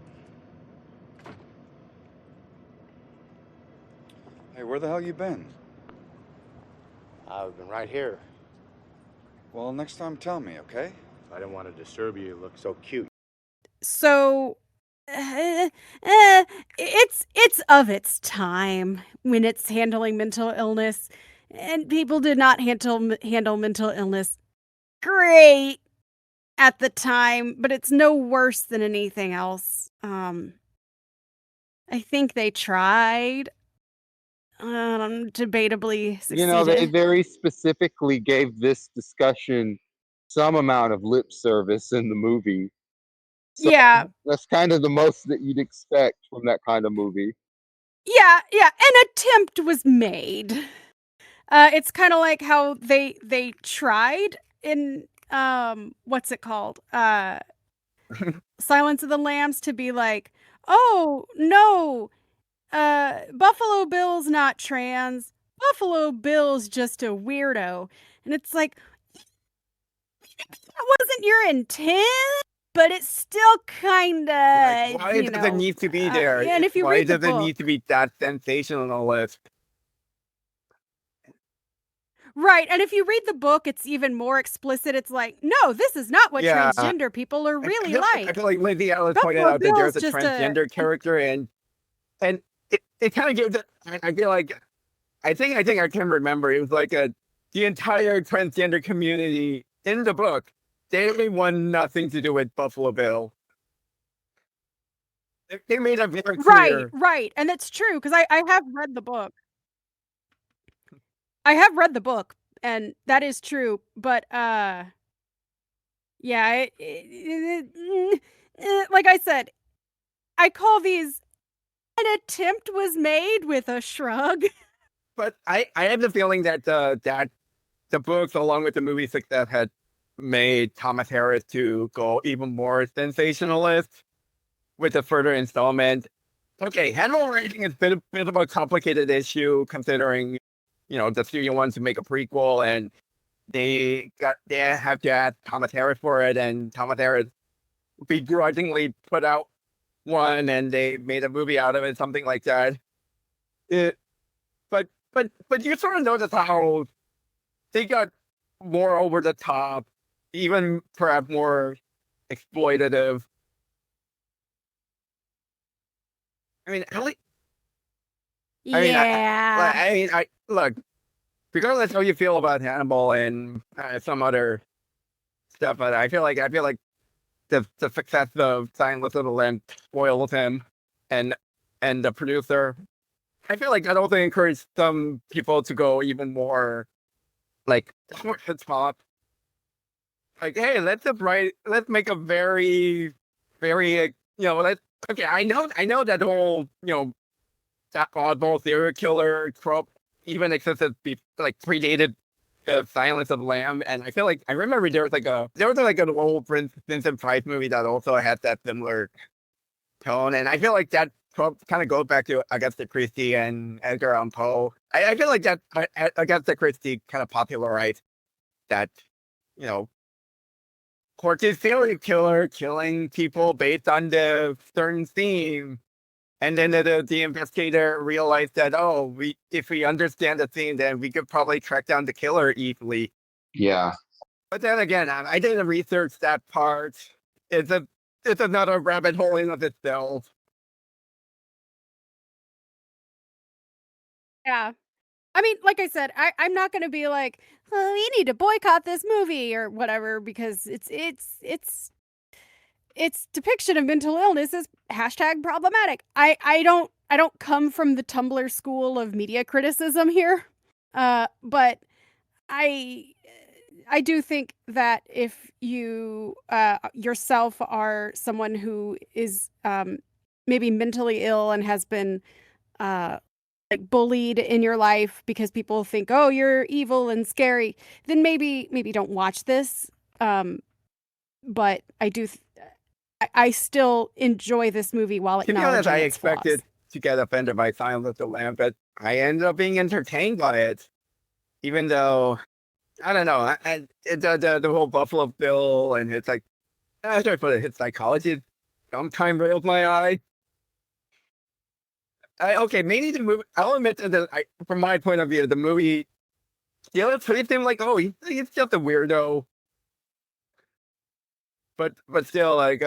Hey, where the hell you been? I've been right here. Well, next time tell me, okay? I didn't want to disturb you. You look so cute. So it's of its time when it's handling mental illness, and people did not handle mental illness great at the time, but it's no worse than anything else. I think they tried. Debatably succeeded. You know, they very specifically gave this discussion some amount of lip service in the movie. So Yeah. that's kind of the most that you'd expect from that kind of movie. Yeah, an attempt was made. It's kind of like how they tried in what's it called? Silence of the Lambs to be like, "Oh, no. Buffalo Bill's not trans. Buffalo Bill's just a weirdo." And it's like, that wasn't your intent, but it's still kind of, Like, why does it need to be there? and if you Why read the does it book, need to be that sensationalist? right, and if you read the book, it's even more explicit. It's like, no, this is not what Yeah. transgender people are really I like. feel like Lindsay Ellis pointed Buffalo out that there's Bill's a just transgender character, and it kind of gives it. I feel like I think I can remember it was like the entire transgender community in the book. They want nothing to do with Buffalo Bill. They made it very clear. Right, and that's true, because I have read the book. I have read the book, and that is true, but, yeah, like I said, I call these an attempt was made with a shrug. But I have the feeling that that the books, along with the movie success, had made Thomas Harris to go even more sensationalist with the further installment. Okay, Hannibal rating is a bit of a complicated issue, considering, you know, the studio wants to make a prequel, and they have to ask Thomas Harris for it, and Thomas Harris begrudgingly put out one, and they made a movie out of it, something like that. But you sort of notice how they got more over the top, even perhaps more exploitative. I mean, I look, regardless how you feel about Hannibal and some other stuff, but I feel like the success of Silence of the Lambs spoils him, and the producer. I feel like that also encouraged some people to go even more like hip hop. Like, hey, let's make a very, very, okay. I know that whole, that oddball serial killer trope even existed, predated Silence of the Lamb, and I feel like I remember there was an old Vincent Price movie that also had that similar tone, and I feel like that trope kind of goes back to Agatha Christie and Edgar Allan Poe. I feel like that Agatha Christie kind of popularized that, quirky serial killer killing people based on the certain theme. And then the investigator realized that, if we understand the theme, then we could probably track down the killer easily. Yeah. But then again, I didn't research that part. It's it's another rabbit hole in of itself. Yeah. I mean, like I said, I'm not going to be like, oh, we need to boycott this movie or whatever because its depiction of mental illness is #problematic. I don't come from the Tumblr school of media criticism here, but I do think that if you yourself are someone who is maybe mentally ill and has been like bullied in your life because people think, oh, you're evil and scary, then maybe don't watch this. But I still enjoy this movie while To be honest, acknowledging I its expected flaws. to get offended by Silence of the Lamb, but I ended up being entertained by it, even though I don't know. The whole Buffalo Bill and it's like I started put his psychology sometimes rails my eye. Okay, maybe the movie. I'll admit that from my point of view, the movie still treats him like, oh, he's just a weirdo. But still, like,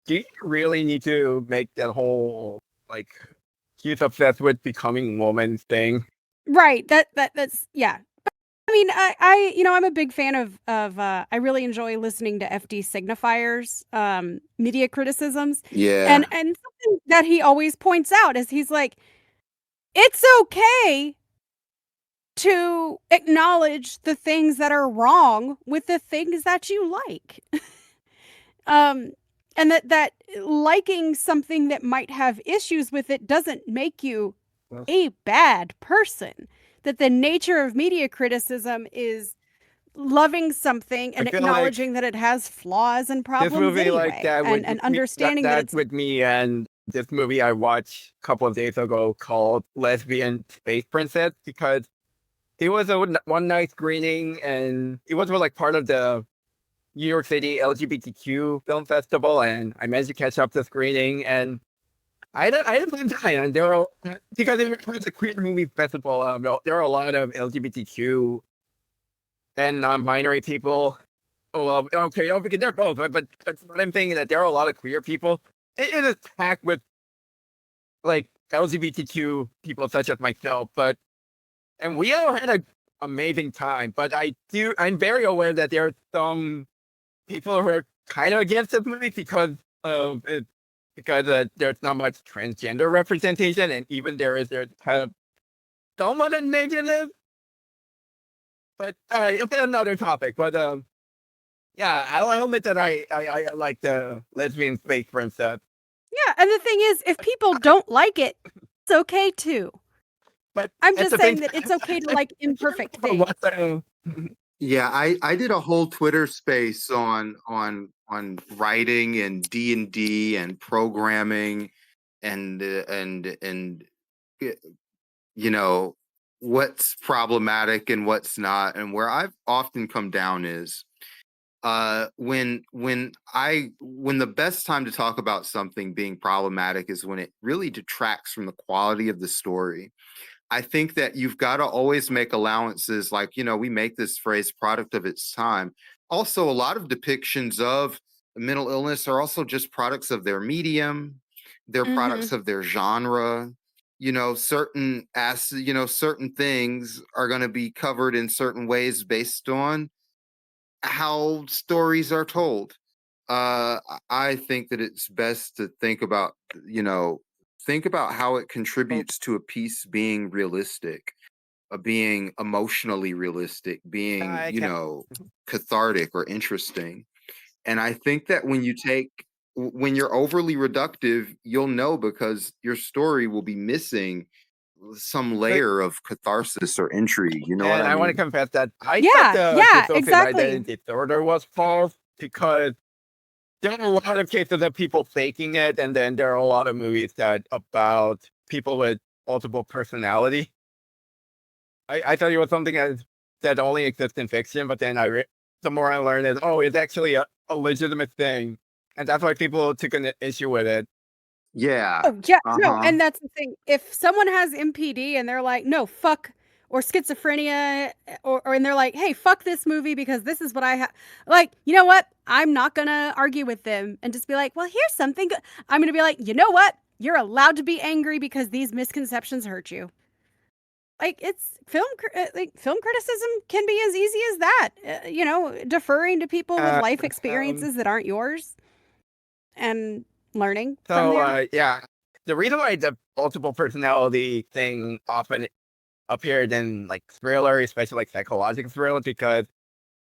do you really need to make that whole like he's obsessed with becoming woman thing? Right. That's yeah. I mean, I'm a big fan of I really enjoy listening to FD Signifier's media criticisms. Yeah. And something that he always points out is he's like, it's okay to acknowledge the things that are wrong with the things that you like. And that liking something that might have issues with it doesn't make you a bad person. That the nature of media criticism is loving something and acknowledging that it has flaws and problems This movie anyway, like that and understanding that it's with me and this movie I watched a couple of days ago called Lesbian Space Princess because it was a one night screening and it was like part of the New York City LGBTQ film festival and I managed to catch up the screening and I didn't mind that and there were because it was a queer movie festival there are a lot of LGBTQ and non-binary people. Oh, well, okay, because they're both, but what I'm saying is that there are a lot of queer people. It is packed with like LGBTQ people such as myself, and we all had an amazing time. But I'm very aware that there are some people who are kind of against this movie because of it, because there's not much transgender representation, and even there's kind of somewhat a negative. But it's another topic. But yeah, I'll admit that I like the Lesbian Space Princess. yeah. And the thing is, if people don't like it, it's okay too. But I'm just saying that it's okay to like imperfect things. Yeah, I did a whole Twitter space on writing and D&D and programming and you know what's problematic and what's not. And where I've often come down is when the best time to talk about something being problematic is when it really detracts from the quality of the story. I think that you've got to always make allowances, like, we make this phrase product of its time. Also, a lot of depictions of mental illness are also just products of their medium, they're products of their genre. Certain things are going to be covered in certain ways based on how stories are told. I think that it's best to think about how it contributes to a piece being realistic, being emotionally realistic, being, cathartic or interesting. And I think that when you're overly reductive, you'll know because your story will be missing some layer of catharsis or intrigue. You know what I mean? I want to confess that I Yeah, thought the yeah, dissociative exactly. identity disorder was false because there are a lot of cases of people faking it, and then there are a lot of movies about people with multiple personality. I thought it was something that only exists in fiction, but then the more I learned is, it's actually a legitimate thing, and that's why people took an issue with it. Yeah. Oh, yeah, no, and that's the thing. If someone has MPD and they're like, "No, fuck or schizophrenia, or and they're like, hey, fuck this movie because this is what I have. Like, you know what? I'm not gonna argue with them and just be like, well, here's something good. I'm gonna be like, you know what? You're allowed to be angry because these misconceptions hurt you. Like, it's film criticism can be as easy as that. Deferring to people with life experiences that aren't yours and learning from there. Yeah, the reason why the multiple personality thing often appeared in like thriller, especially like psychological thrillers, because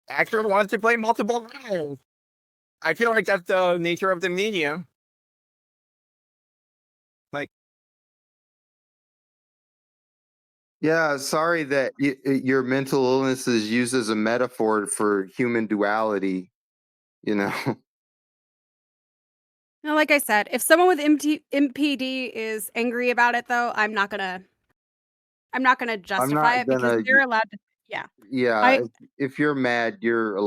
actor wants to play multiple roles. I feel like that's the nature of the medium. Like, Yeah, sorry that your mental illness is used as a metaphor for human duality, you know. Now, like I said, if someone with MPD is angry about it, though, I'm not gonna justify it because they're allowed to. Yeah. Yeah, if you're mad, you're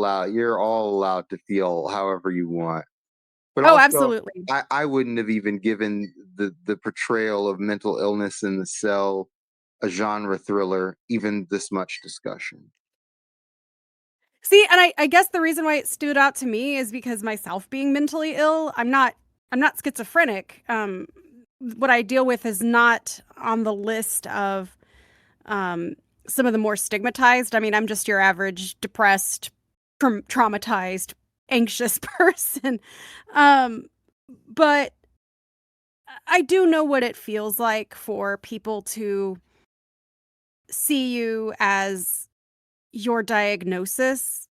all allowed to feel however you want. But Oh, also, absolutely. I wouldn't have even given the portrayal of mental illness in The Cell, a genre thriller, even this much discussion. See, and I guess the reason why it stood out to me is because myself being mentally ill, I'm not schizophrenic. What I deal with is not on the list of some of the more stigmatized. I mean, I'm just your average depressed, traumatized, anxious person. But I do know what it feels like for people to see you as your diagnosis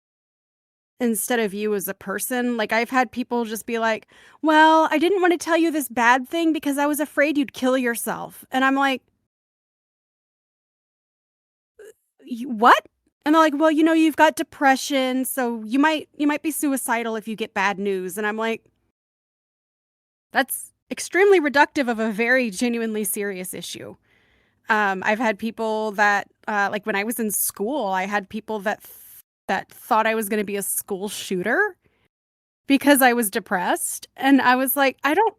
instead of you as a person. Like, I've had people just be like, well, I didn't want to tell you this bad thing because I was afraid you'd kill yourself. And I'm like, what? And they're like, well, you've got depression, so you might be suicidal if you get bad news. And I'm like, that's extremely reductive of a very genuinely serious issue. I've had people that, like when I was in school, I had people that thought I was going to be a school shooter because I was depressed. And I was like, I don't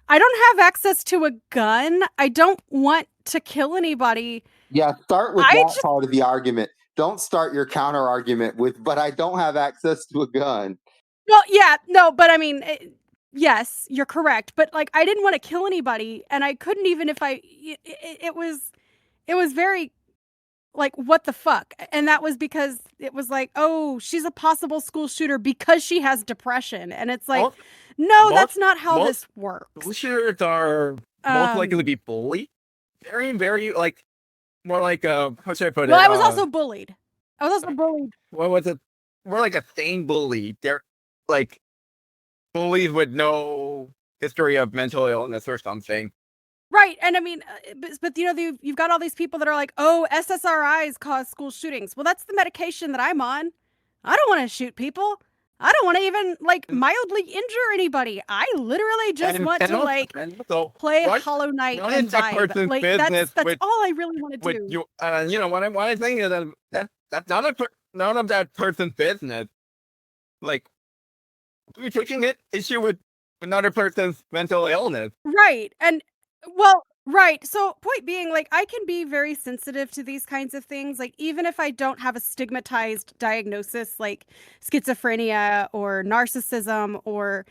have access to a gun. I don't want to kill anybody. Yeah, start with that part of the argument. Don't start your counter argument with, but I don't have access to a gun. Well, yeah, no, but I mean, yes, you're correct. But like, I didn't want to kill anybody, and I couldn't even if it was very like, what the fuck? And that was because it was like, oh, she's a possible school shooter because she has depression. And it's like, no, that's not how this works. School shooters are most likely to be bullied. Very, very, like, more like, how should I put it? Well, I was also bullied. What was it? More like a sane bully. They're, like, bullies with no history of mental illness or something. Right. And I mean, but you've got all these people that are like, oh, SSRIs cause school shootings. Well, that's the medication that I'm on. I don't want to shoot people. I don't want to even like mildly injure anybody. I literally just want to play Hollow Knight and vibe. Like, that's all I really want to do. What I think is that's none of that person's business. Like, we're taking an issue with another person's mental illness. Right. And well, right. So point being, like, I can be very sensitive to these kinds of things. Like, even if I don't have a stigmatized diagnosis like schizophrenia or narcissism or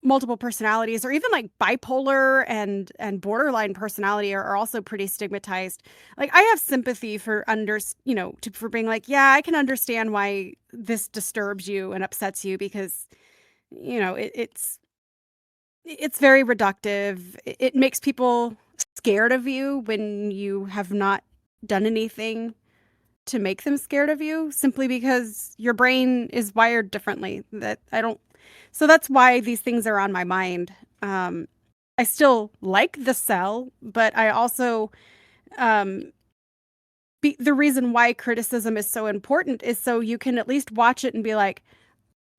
multiple personalities, or even like bipolar and borderline personality are also pretty stigmatized. Like, I have sympathy for for being like, yeah, I can understand why this disturbs you and upsets you because, it's very reductive. It makes people scared of you when you have not done anything to make them scared of you, simply because your brain is wired differently. So that's why these things are on my mind. I still like The Cell, but I also, the reason why criticism is so important is so you can at least watch it and be like,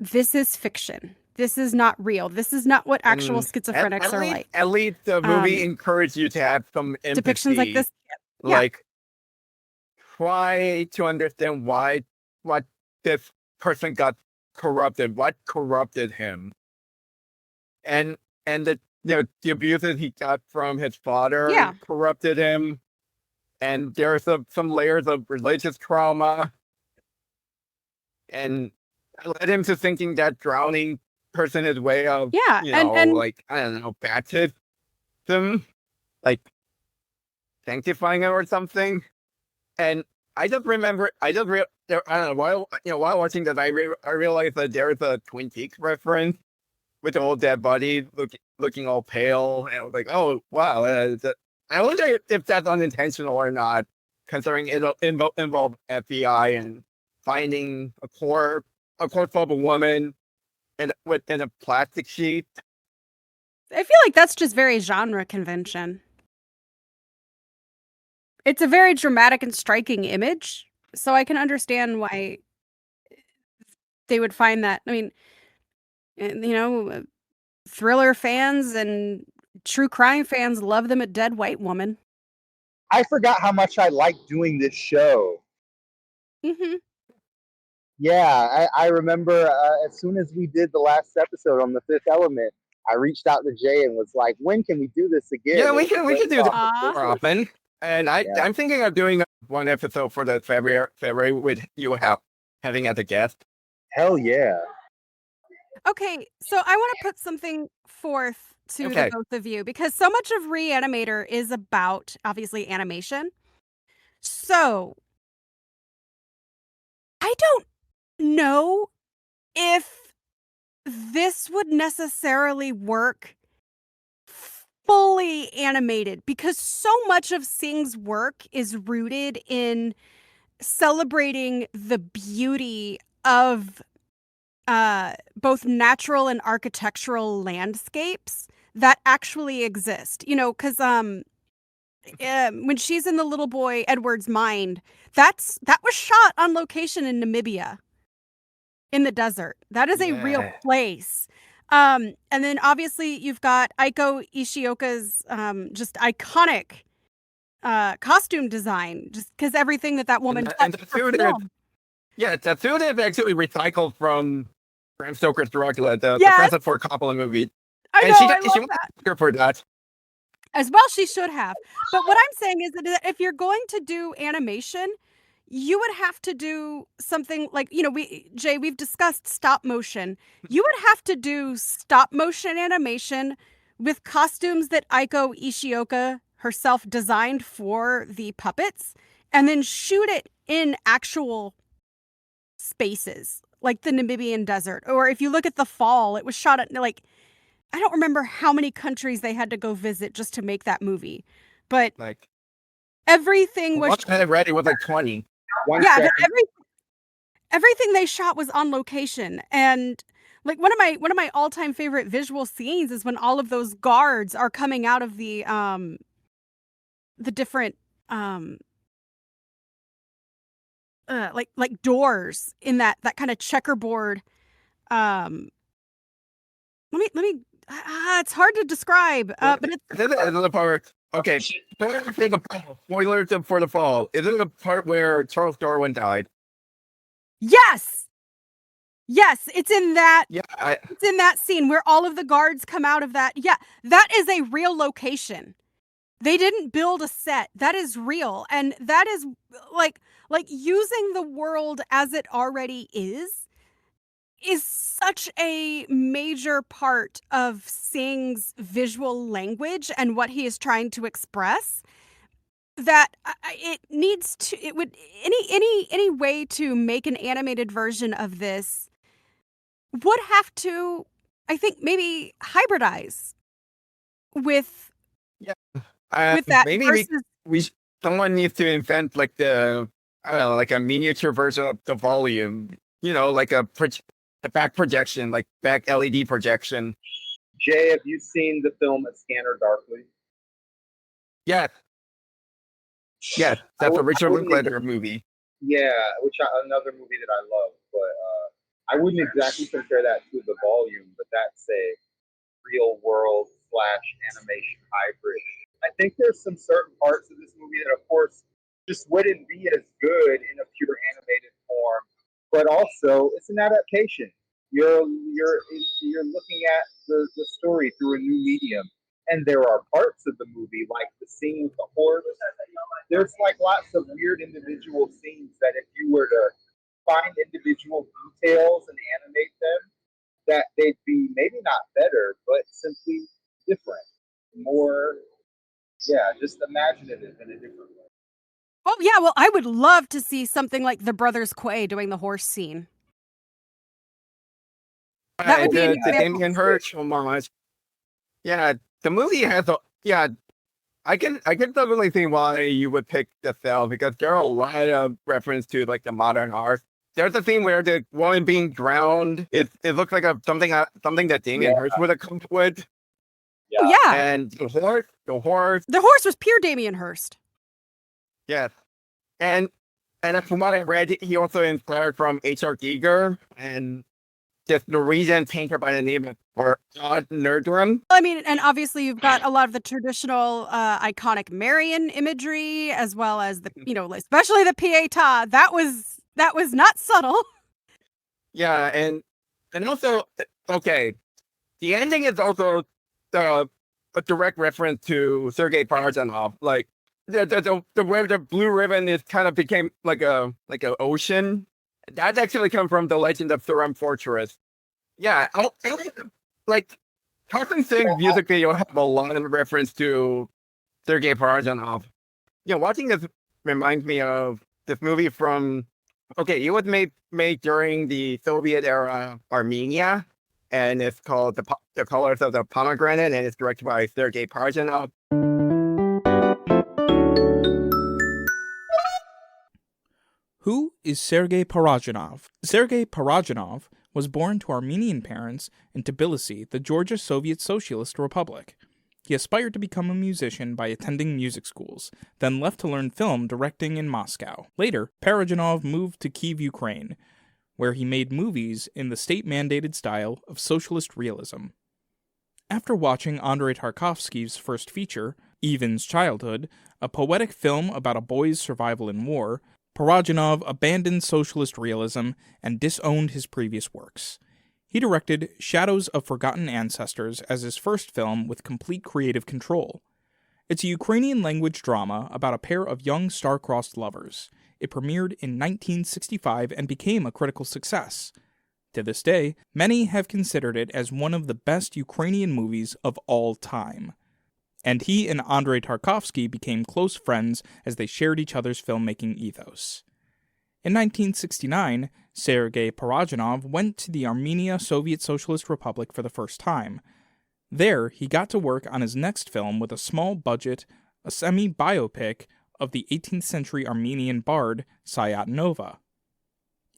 this is fiction. This is not real. This is not what actual schizophrenics are like. At least the movie encouraged you to have some empathy. Depictions like this. Yeah. Like, try to understand what this person got corrupted, what corrupted him. And the abuses he got from his father corrupted him. and there are some layers of religious trauma, and I led him to thinking that drowning person is way of, Yeah, and like, I don't know, baptism, like sanctifying it or something. And I just remember, I don't know, while watching that, I realized that there's a Twin Peaks reference with the old dead body looking all pale, and I was like, oh wow, I wonder if that's unintentional or not, considering it'll involve FBI and finding a corpse of a woman within a plastic sheet. I feel like that's just very genre convention. It's a very dramatic and striking image, so I can understand why they would find that. I mean, thriller fans and true crime fans love them a dead white woman. I forgot how much I liked doing this show. Mm-hmm. Yeah, I remember as soon as we did the last episode on The Fifth Element, I reached out to Jay and was like, "When can we do this again?" Yeah, we can do that more Aw. often. And I'm thinking of doing one episode for the February with you having as a guest. Hell yeah. Okay, so I want to put something forth to the Okay. both of you because so much of Reanimator is about, obviously, animation. So, I don't know if this would necessarily work fully animated because so much of Singh's work is rooted in celebrating the beauty of both natural and architectural landscapes that actually exist. Because when she's in the little boy Edward's mind, that was shot on location in Namibia, in the desert. That is a real Yeah. place. And then obviously you've got Aiko Ishioka's just iconic costume design, just because everything that woman And touched the for food film. the food is actually recycled from Bram Stoker's Dracula, the Yes! Francis Ford Coppola movie. I And know, she I won love that. an Oscar for that. As well, she should have. But what I'm saying is that if you're going to do animation, you would have to do something like, we've discussed stop motion. You would have to do stop motion animation with costumes that Aiko Ishioka herself designed for the puppets, and then shoot it in actual spaces, like the Namibian desert. Or if you look at The Fall, it was shot at, I don't remember how many countries they had to go visit just to make that movie, but Like, everything was. I read it was like 20. Yeah, but everything they shot was on location, and like one of my all-time favorite visual scenes is when all of those guards are coming out of the different like doors in that kind of checkerboard. Let me. It's hard to describe, but it's Another part. Okay, spoilers for The Fall. Is it the part where Charles Darwin died? yes, it's in that. Yeah, It's in that scene where all of the guards come out of that. Yeah, that is a real location. They didn't build a set. That is real, and that is like using the world as it already is such a major part of Singh's visual language and what he is trying to express that it would any way to make an animated version of this would have to, I think, maybe hybridize with that maybe versus. someone needs to invent like I don't know, like a miniature version of the volume. Like a back projection, like back LED projection. Jay, have you seen the film A Scanner Darkly? Yes, that's a Richard Linklater movie. Yeah, another movie that I love, but I wouldn't exactly compare that to The Volume, but that's a real world / animation hybrid. I think there's some certain parts of this movie that, of course, just wouldn't be as good in a pure animated form, but also it's an adaptation. You're looking at the story through a new medium, and there are parts of the movie like the scene with the horse there's like lots of weird individual scenes that if you were to find individual details and animate them, that they'd be maybe not better, but simply different. More, yeah, just imaginative in a different way. Oh, yeah, well, I would love to see something like the Brothers Quay doing the horse scene. That would be an the example. Damien Hirst homage. Yeah, the movie has a I can totally see why you would pick the film because there are a lot of reference to like the modern art. There's a scene where the woman being drowned. It looks like something that Damien Hirst would have come up with. Oh, yeah. And the horse was pure Damien Hirst. Yes, and from what I read, he also inspired from H.R. Giger and this Norwegian painter by the name of Odd Nerdrum. I mean, and obviously you've got a lot of the traditional iconic Marion imagery, as well as the, especially the Pietà. That was not subtle. Yeah, and also, okay, the ending is also a direct reference to Sergei Parajanov. Like the where the blue ribbon is kind of became like a ocean. That actually comes from the Legend of Thuram Fortress. Yeah, like Tarsem Singh music video have a lot of reference to Sergei Parajanov. Watching this reminds me of this movie from. Okay, it was made during the Soviet era Armenia, and it's called The Colors of the Pomegranate, and it's directed by Sergei Parajanov. Who is Sergei Parajanov? Sergei Parajanov was born to Armenian parents in Tbilisi, the Georgia Soviet Socialist Republic. He aspired to become a musician by attending music schools, then left to learn film directing in Moscow. Later, Parajanov moved to Kyiv, Ukraine, where he made movies in the state-mandated style of socialist realism. After watching Andrei Tarkovsky's first feature, Ivan's Childhood, a poetic film about a boy's survival in war, Parajanov abandoned socialist realism and disowned his previous works. He directed Shadows of Forgotten Ancestors as his first film with complete creative control. It's a Ukrainian-language drama about a pair of young star-crossed lovers. It premiered in 1965 and became a critical success. To this day, many have considered it as one of the best Ukrainian movies of all time. And he and Andrei Tarkovsky became close friends as they shared each other's filmmaking ethos. In 1969, Sergei Parajanov went to the Armenia Soviet Socialist Republic for the first time. There, he got to work on his next film with a small budget, a semi-biopic of the 18th century Armenian bard Sayat Nova.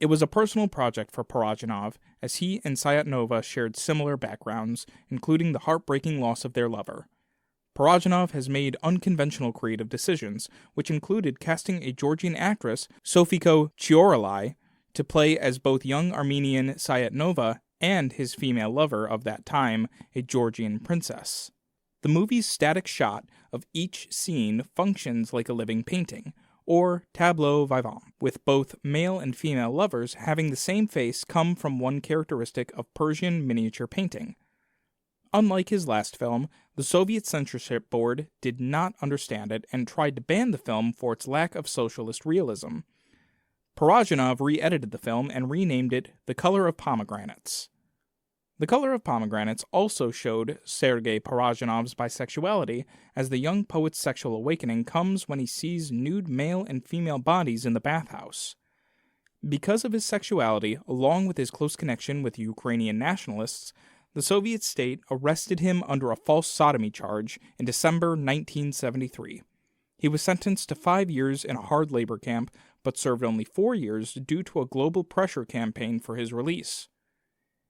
It was a personal project for Parajanov, as he and Sayat Nova shared similar backgrounds, including the heartbreaking loss of their lover. Parajanov has made unconventional creative decisions, which included casting a Georgian actress, Sofiko Chioralai, to play as both young Armenian Sayat Nova and his female lover of that time, a Georgian princess. The movie's static shot of each scene functions like a living painting, or tableau vivant, with both male and female lovers having the same face come from one characteristic of Persian miniature painting. Unlike his last film, the Soviet censorship board did not understand it and tried to ban the film for its lack of socialist realism. Parajanov re-edited the film and renamed it The Color of Pomegranates. The Color of Pomegranates also showed Sergei Parajanov's bisexuality, as the young poet's sexual awakening comes when he sees nude male and female bodies in the bathhouse. Because of his sexuality, along with his close connection with Ukrainian nationalists, the Soviet state arrested him under a false sodomy charge in December 1973. He was sentenced to 5 years in a hard labor camp, but served only 4 years due to a global pressure campaign for his release.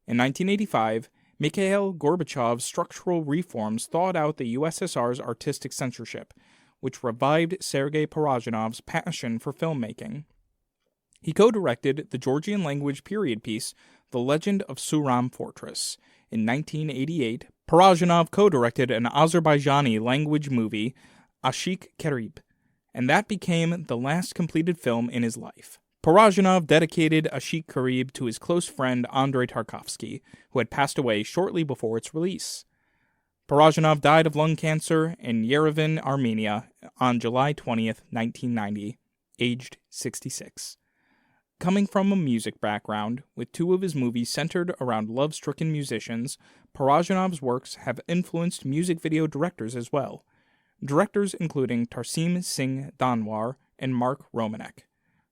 In 1985, Mikhail Gorbachev's structural reforms thawed out the USSR's artistic censorship, which revived Sergei Parajanov's passion for filmmaking. He co-directed the Georgian-language period piece The Legend of Suram Fortress. In 1988, Parajanov co-directed an Azerbaijani-language movie, Ashik Karib, and that became the last completed film in his life. Parajanov dedicated Ashik Karib to his close friend Andrei Tarkovsky, who had passed away shortly before its release. Parajanov died of lung cancer in Yerevan, Armenia, on July 20th, 1990, aged 66. Coming from a music background, with 2 of his movies centered around love-stricken musicians, Parajayanov's works have influenced music video directors as well. Directors including Tarsem Singh Danwar and Mark Romanek,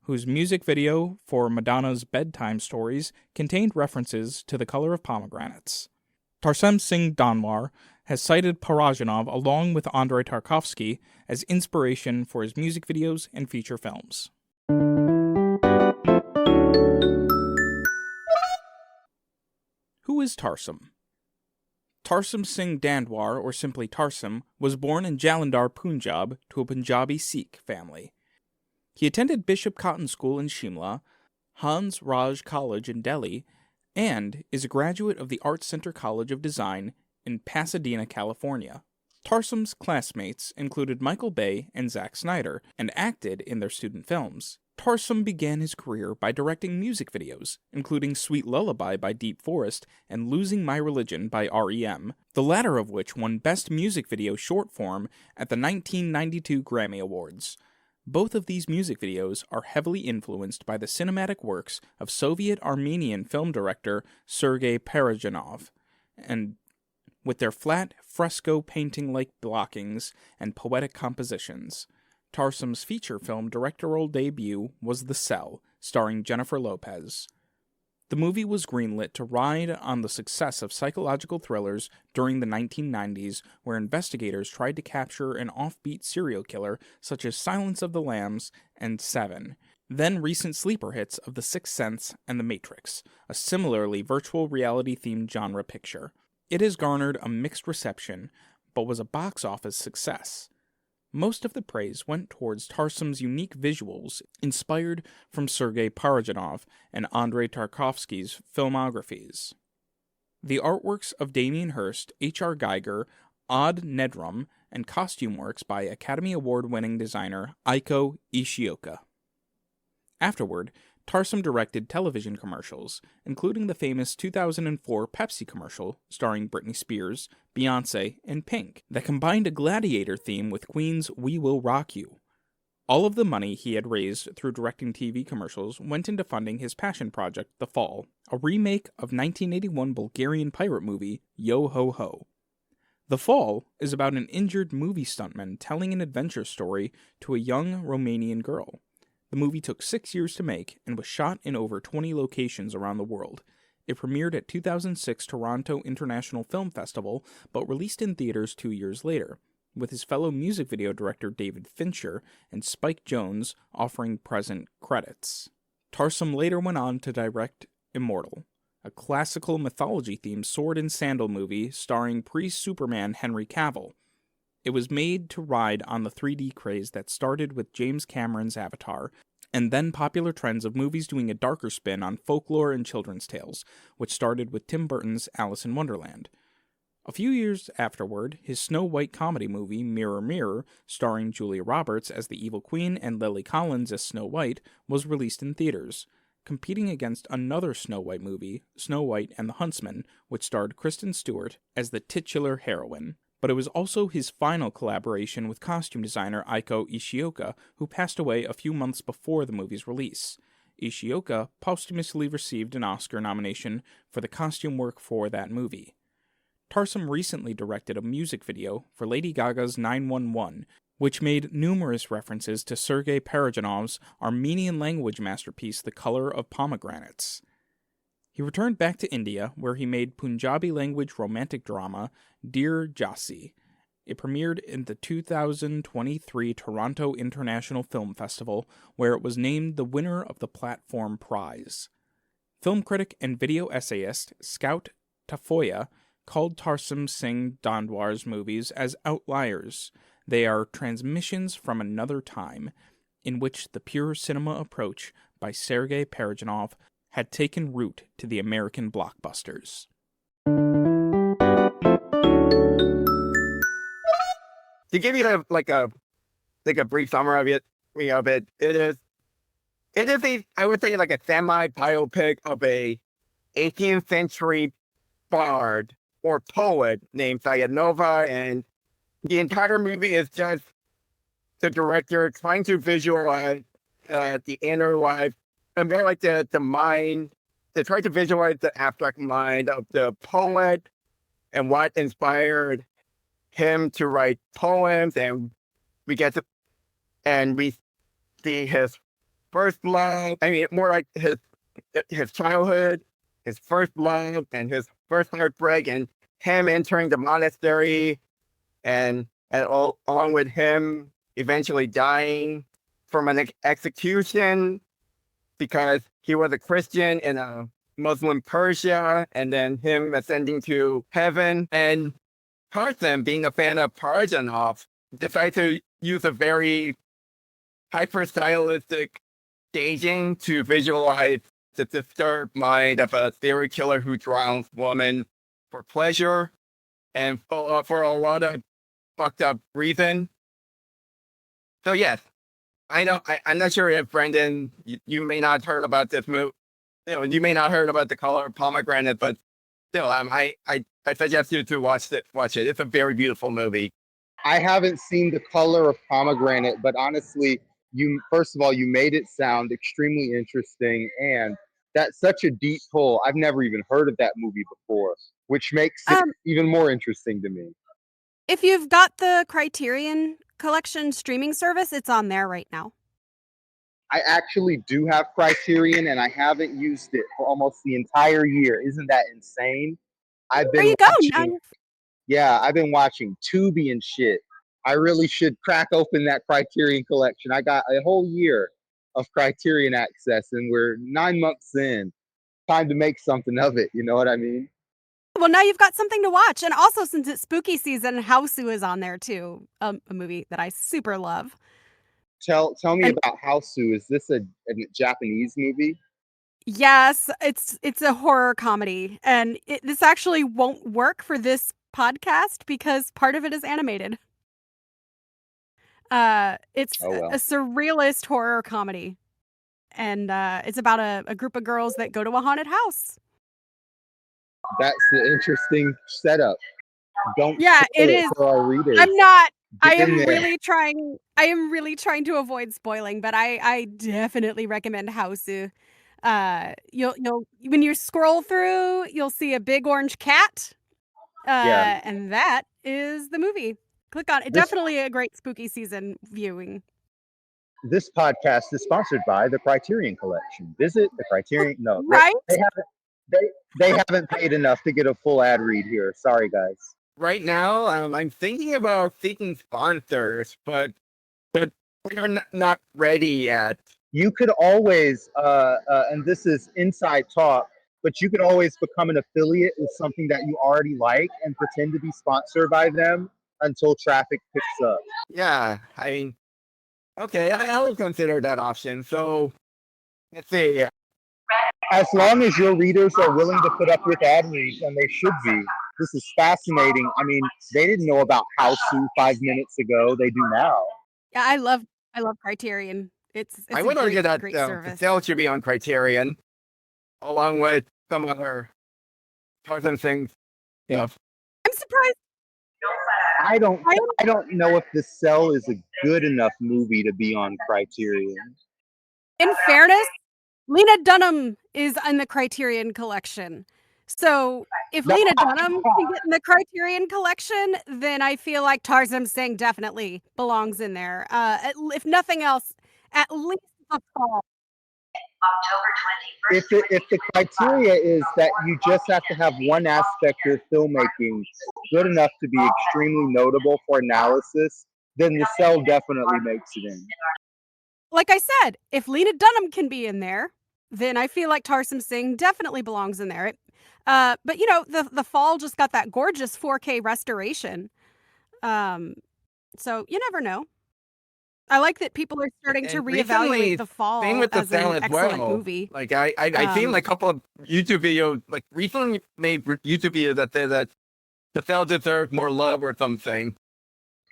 whose music video for Madonna's Bedtime Stories contained references to the color of pomegranates. Tarsem Singh Danwar has cited Parajanov along with Andrei Tarkovsky as inspiration for his music videos and feature films. Who is Tarsem? Tarsem Singh Dandwar, or simply Tarsem, was born in Jalandhar, Punjab, to a Punjabi Sikh family. He attended Bishop Cotton School in Shimla, Hans Raj College in Delhi, and is a graduate of the Art Center College of Design in Pasadena, California. Tarsem's classmates included Michael Bay and Zack Snyder, and acted in their student films. Tarsem began his career by directing music videos, including Sweet Lullaby by Deep Forest and Losing My Religion by R.E.M., the latter of which won Best Music Video Short Form at the 1992 Grammy Awards. Both of these music videos are heavily influenced by the cinematic works of Soviet-Armenian film director Sergei Parajanov, and with their flat, fresco painting-like blockings and poetic compositions. Tarsem's feature film directorial debut was The Cell, starring Jennifer Lopez. The movie was greenlit to ride on the success of psychological thrillers during the 1990s, where investigators tried to capture an offbeat serial killer such as Silence of the Lambs and Seven, then recent sleeper hits of The Sixth Sense and The Matrix, a similarly virtual reality-themed genre picture. It has garnered a mixed reception, but was a box office success. Most of the praise went towards Tarsem's unique visuals, inspired from Sergei Parajanov and Andrei Tarkovsky's filmographies. The artworks of Damien Hirst, H.R. Geiger, Odd Nedrum, and costume works by Academy Award-winning designer Aiko Ishioka. Afterward, Tarsem directed television commercials, including the famous 2004 Pepsi commercial starring Britney Spears, Beyoncé, and Pink, that combined a gladiator theme with Queen's We Will Rock You. All of the money he had raised through directing TV commercials went into funding his passion project, The Fall, a remake of 1981 Bulgarian pirate movie Yo Ho Ho. The Fall is about an injured movie stuntman telling an adventure story to a young Romanian girl. The movie took 6 years to make and was shot in over 20 locations around the world. It premiered at 2006 Toronto International Film Festival, but released in theaters 2 years later, with his fellow music video director David Fincher and Spike Jonze offering present credits. Tarsem later went on to direct Immortal, a classical mythology-themed sword and sandal movie starring pre-Superman Henry Cavill. It was made to ride on the 3D craze that started with James Cameron's Avatar, and then popular trends of movies doing a darker spin on folklore and children's tales, which started with Tim Burton's Alice in Wonderland. A few years afterward, his Snow White comedy movie Mirror Mirror, starring Julia Roberts as the Evil Queen and Lily Collins as Snow White, was released in theaters, competing against another Snow White movie, Snow White and the Huntsman, which starred Kristen Stewart as the titular heroine. But it was also his final collaboration with costume designer Aiko Ishioka, who passed away a few months before the movie's release. Ishioka posthumously received an Oscar nomination for the costume work for that movie. Tarsem recently directed a music video for Lady Gaga's 911, which made numerous references to Sergei Parajanov's Armenian language masterpiece The Color of Pomegranates. He returned back to India, where he made Punjabi-language romantic drama Dear Jassi. It premiered in the 2023 Toronto International Film Festival, where it was named the winner of the Platform Prize. Film critic and video essayist Scout Tafoya called Tarsem Singh Dandwar's movies as outliers. They are transmissions from another time, in which the pure cinema approach by Sergei Parajanov had taken root to the American blockbusters. To give you a brief summary of it, it is I would say like a semi-biopic of a 18th century bard or poet named Sayed Nova, and the entire movie is just the director trying to visualize the inner life, and more like the mind. They tried to visualize the abstract mind of the poet and what inspired him to write poems, and we get to, and we see his first love. I mean, more like his childhood, his first love, and his first heartbreak, and him entering the monastery, and along with him eventually dying from an execution because he was a Christian in a Muslim Persia, and then him ascending to heaven. And Tarsem, being a fan of Parajayan, decided to use a very hyper-stylistic staging to visualize the disturbed mind of a serial killer who drowns women for pleasure and for a lot of fucked up reason. So yes, I'm not sure if Brandyn, you may not heard about this movie. You may not heard about The Color of Pomegranate, but still, I suggest you to watch it. It's a very beautiful movie. I haven't seen The Color of Pomegranate, but honestly, first of all, you made it sound extremely interesting, and that's such a deep pull. I've never even heard of that movie before, which makes it even more interesting to me. If you've got the Criterion Collection streaming service, it's on there right now. I actually do have Criterion, and I haven't used it for almost the entire year. Isn't that insane? I've been I've been watching Tubi and shit. I really should crack open that Criterion Collection. I got a whole year of Criterion access, and we're 9 months in. Time to make something of it. You know what I mean? Well, now you've got something to watch. And also, since it's spooky season, Houseu is on there too, a movie that I super love. Tell me about Houseu. Is this a Japanese movie? Yes, it's a horror comedy, and this actually won't work for this podcast because part of it is animated. It's a surrealist horror comedy, and it's about a group of girls that go to a haunted house. That's the interesting setup. Don't it is for our readers. I'm not. I Get am in there. really trying to avoid spoiling, but I definitely recommend Houseu. You'll when you scroll through, you'll see a big orange cat. And that is the movie. Click on it. Definitely a great spooky season viewing. This podcast is sponsored by the Criterion Collection. Visit the Criterion. No, right? They haven't paid enough to get a full ad read here. Sorry, guys. Right now, I'm thinking about seeking sponsors, but we're not ready yet. You could always, and this is inside talk, but you could always become an affiliate with something that you already like and pretend to be sponsored by them until traffic picks up. Yeah, I mean, okay, I would consider that option. So, let's see. As long as your readers are willing to put up with ad reads, and they should be. This is fascinating. I mean, they didn't know about Houseu 5 minutes ago. They do now. Yeah, I love Criterion. It's I would argue that great the service. sale should be on Criterion, along with some other Tarsem Singh stuff. I'm surprised. I don't know if The Cell is a good enough movie to be on Criterion. In fairness, Lena Dunham is in the Criterion Collection. So if Lena Dunham can get in the Criterion Collection, then I feel like Tarsem Singh definitely belongs in there. If nothing else, at least The Fall. If the criteria is that you just have to have one aspect of filmmaking good enough to be extremely notable for analysis, then The Cell definitely makes it in. Like I said, if Lena Dunham can be in there, then I feel like Tarsem Singh definitely belongs in there. But you know, the Fall just got that gorgeous 4K restoration. So you never know. I like that people are starting to reevaluate The Fall as an excellent movie. Like I've seen like a couple of YouTube videos, like recently made YouTube videos that say that The Cell deserves more love or something.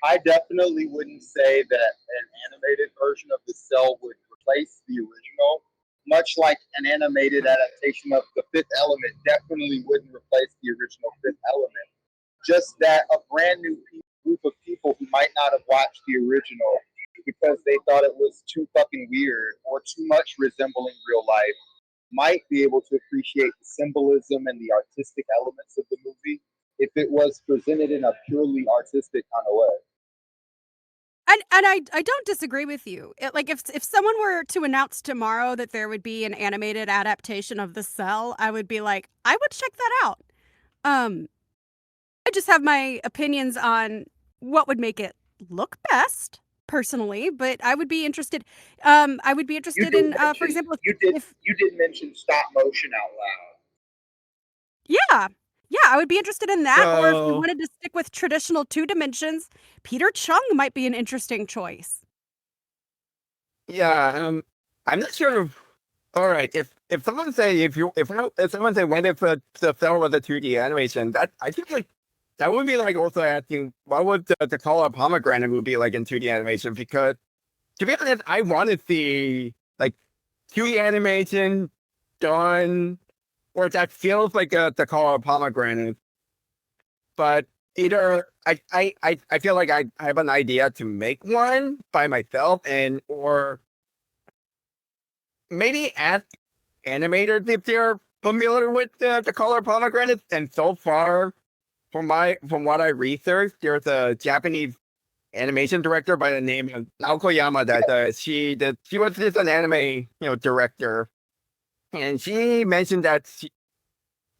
I definitely wouldn't say that an animated version of The Cell would replace the original. Much like an animated adaptation of The Fifth Element definitely wouldn't replace the original Fifth Element. Just that a brand new group of people who might not have watched the original because they thought it was too fucking weird or too much resembling real life, might be able to appreciate the symbolism and the artistic elements of the movie if it was presented in a purely artistic kind of way. And I don't disagree with you. Like if someone were to announce tomorrow that there would be an animated adaptation of The Cell, I would be like, I would check that out. I just have my opinions on what would make it look best personally, but I would be interested. I would be interested in, for example, you did mention stop motion out loud. Yeah, I would be interested in that. Or if we So- wanted to stick with traditional 2 dimensions, Peter Chung might be an interesting choice. Yeah, I'm not sure. All right, if someone say if someone say what if the film was a 2D animation, that I think like that would be like also asking what would the Color Pomegranate would be like in 2D animation, because to be honest, I want to see like 2D animation done or that feels like the Color Pomegranate, but either I feel like I have an idea to make one by myself or maybe ask animators if they're familiar with the Color Pomegranate. And so far, from what I researched, there's a Japanese animation director by the name of Naokoyama that she was just an anime director, and she mentioned that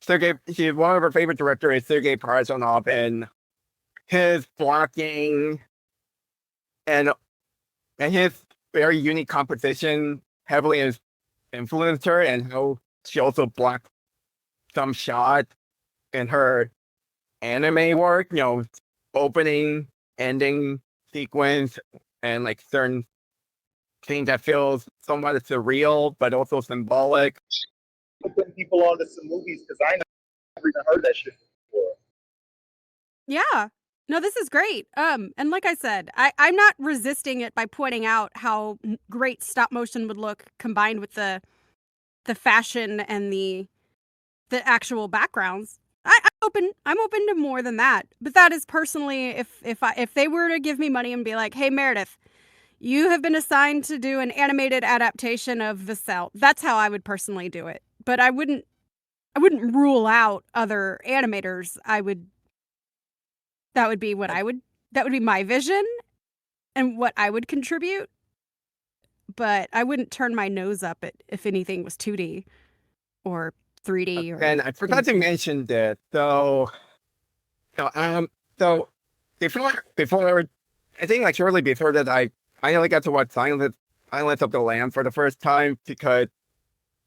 one of her favorite directors is Sergei Parajayan, and his blocking and his very unique composition heavily influenced her, and how she also blocked some shots in her anime work, opening, ending sequence, and like certain things that feels somewhat surreal but also symbolic. Putting people onto some movies because I never even heard that shit before. Yeah. No, this is great. And like I said, I'm not resisting it by pointing out how great stop motion would look combined with the fashion and the actual backgrounds. I'm open to more than that. But that is personally, if they were to give me money and be like, hey Meredith, you have been assigned to do an animated adaptation of The Cell, that's how I would personally do it. But I wouldn't rule out other animators. That would be my vision and what I would contribute. But I wouldn't turn my nose up at if anything was 2D or 3D. And I forgot to mention that. So before I think like shortly before that, I finally got to watch Silence of the Lambs for the first time, because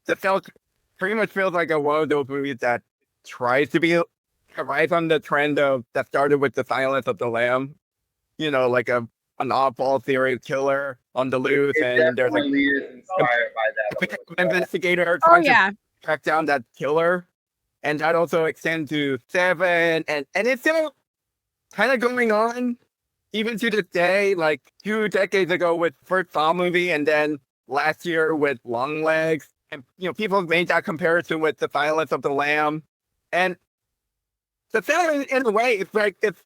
it pretty much feels like one of those movies that tries to arrive on the trend that started with the Silence of the Lamb, like an oddball serial killer on the loose, and there's like is inspired by that. Investigator trying to track down that killer, and that also extends to 7, and it's still kind of going on even to this day. Like 2 decades ago with first Saw movie, and then last year with Longlegs, and people made that comparison with the Silence of the Lamb, and the Cell in a way it's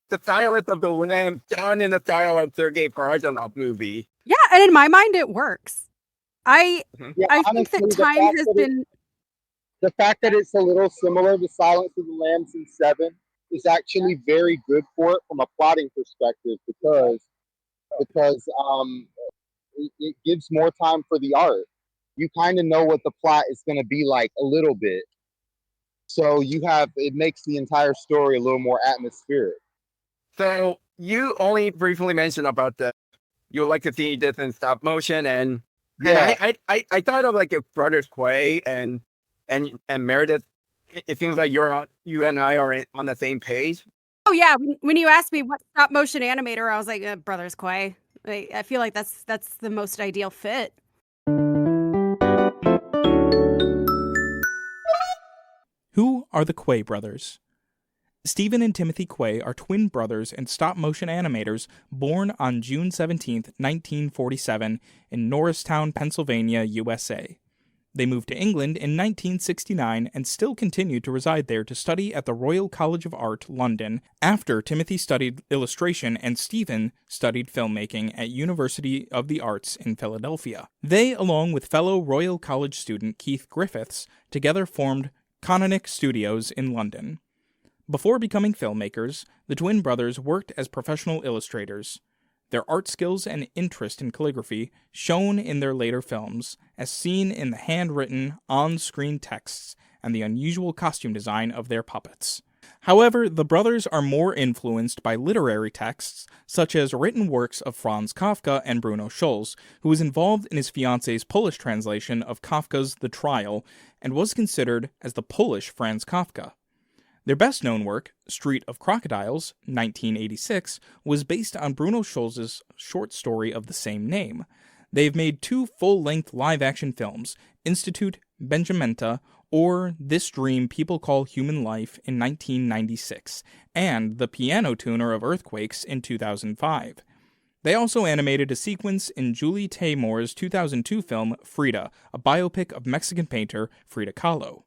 the Silence of the Lamb done in the style of Sergei Parajayan movie. Yeah, and in my mind it works. I Yeah, think honestly, that the time fact has that been the fact that it's a little similar to Silence of the Lambs in 7 is actually very good for it from a plotting perspective, because it gives more time for the art. You kind of know what the plot is going to be like a little bit, so it makes the entire story a little more atmospheric. So you only briefly mentioned about you would like to see this in stop motion, and Yeah. I thought of like if Brothers Quay and Meredith, it seems like you and I are on the same page. Oh yeah, when you asked me what stop motion animator, I was like Brothers Quay. I feel like that's the most ideal fit. Who are the Quay brothers? Stephen and Timothy Quay are twin brothers and stop-motion animators born on June 17, 1947, in Norristown, Pennsylvania, USA. They moved to England in 1969 and still continued to reside there to study at the Royal College of Art, London, after Timothy studied illustration and Stephen studied filmmaking at University of the Arts in Philadelphia. They, along with fellow Royal College student Keith Griffiths, together formed Canonic Studios in London. Before becoming filmmakers, the twin brothers worked as professional illustrators. Their art skills and interest in calligraphy shone in their later films, as seen in the handwritten, on-screen texts and the unusual costume design of their puppets. However, the brothers are more influenced by literary texts, such as written works of Franz Kafka and Bruno Scholz, who was involved in his fiance's Polish translation of Kafka's The Trial, and was considered as the Polish Franz Kafka. Their best-known work, Street of Crocodiles, 1986, was based on Bruno Scholz's short story of the same name. They've made 2 full-length live-action films, Institute Benjamenta, or This Dream People Call Human Life in 1996, and The Piano Tuner of Earthquakes in 2005. They also animated a sequence in Julie Taymor's 2002 film Frida, a biopic of Mexican painter Frida Kahlo.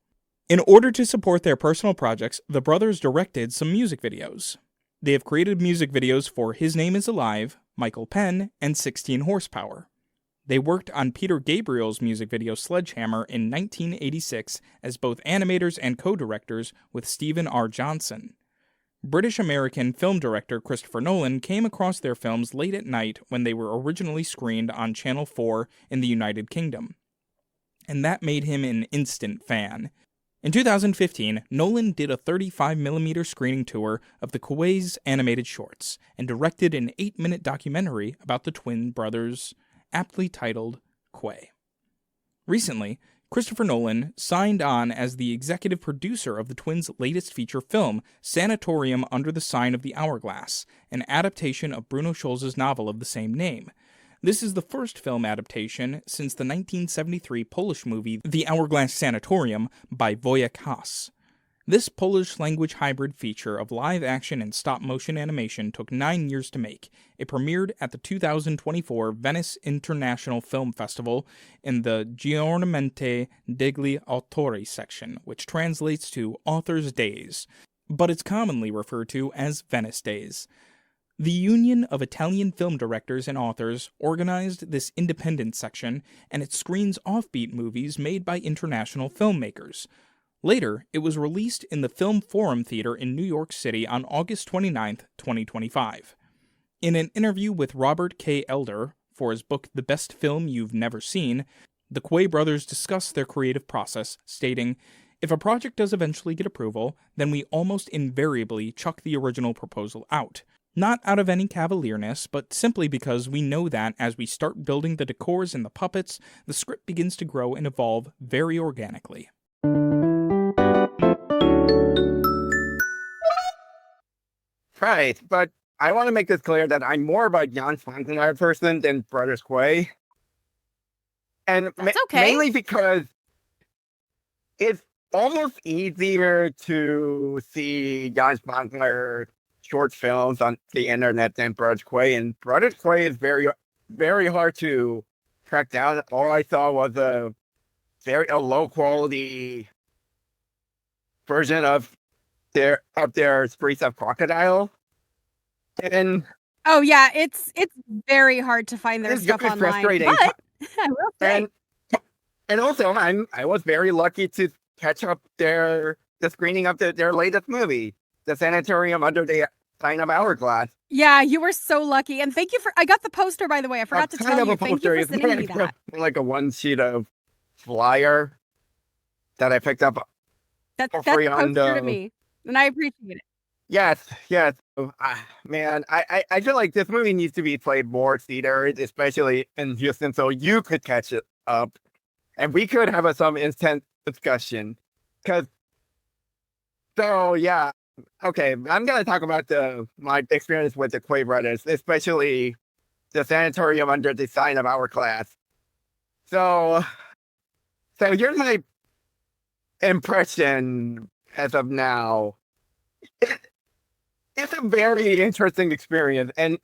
In order to support their personal projects, the brothers directed some music videos. They have created music videos for His Name is Alive, Michael Penn, and 16 Horsepower. They worked on Peter Gabriel's music video Sledgehammer in 1986 as both animators and co-directors with Stephen R. Johnson. British-American film director Christopher Nolan came across their films late at night when they were originally screened on Channel 4 in the United Kingdom. And that made him an instant fan. In 2015, Nolan did a 35mm screening tour of the Quay's animated shorts and directed an 8-minute documentary about the twin brothers, aptly titled Quay. Recently, Christopher Nolan signed on as the executive producer of the twins' latest feature film, Sanatorium Under the Sign of the Hourglass, an adaptation of Bruno Scholz's novel of the same name. This is the first film adaptation since the 1973 Polish movie The Hourglass Sanatorium by Wojciech Haas. This Polish-language hybrid feature of live-action and stop-motion animation took 9 years to make. It premiered at the 2024 Venice International Film Festival in the Giornamenti degli Autori section, which translates to Author's Days, but it's commonly referred to as Venice Days. The Union of Italian Film Directors and Authors organized this independent section, and it screens offbeat movies made by international filmmakers. Later, it was released in the Film Forum Theater in New York City on August 29, 2025. In an interview with Robert K. Elder for his book The Best Film You've Never Seen, the Quay brothers discussed their creative process, stating, "If a project does eventually get approval, then we almost invariably chuck the original proposal out. Not out of any cavalierness, but simply because we know that as we start building the decors and the puppets, the script begins to grow and evolve very organically." Right, but I want to make this clear that I'm more of a Jan Spangenauer person than Brothers Quay. And That's okay. Mainly because it's almost easier to see Jan Spangenauer short films on the internet than Brothers Quay, and Brothers Quay is very, very hard to track down. All I saw was a low quality version of their Streets of Crocodile, and oh yeah, it's very hard to find their it's stuff online. frustrating. But I will say, and also I was very lucky to catch up the screening of their latest movie, The Sanatorium Under the Sign of Hourglass. yeah, you were so lucky, and thank you for. I got the poster, by the way. I forgot to tell you. Thank you for sending me that. Like a one sheet of flyer that I picked up. That's free poster on to me, and I appreciate it. Yes. Man, I feel like this movie needs to be played more theaters, especially in Houston, so you could catch it up, and we could have some intense discussion. Okay, I'm gonna talk about my experience with the Quay brothers, especially the Sanatorium Under the Sign of Hourglass. So here's my impression as of now. It's a very interesting experience, and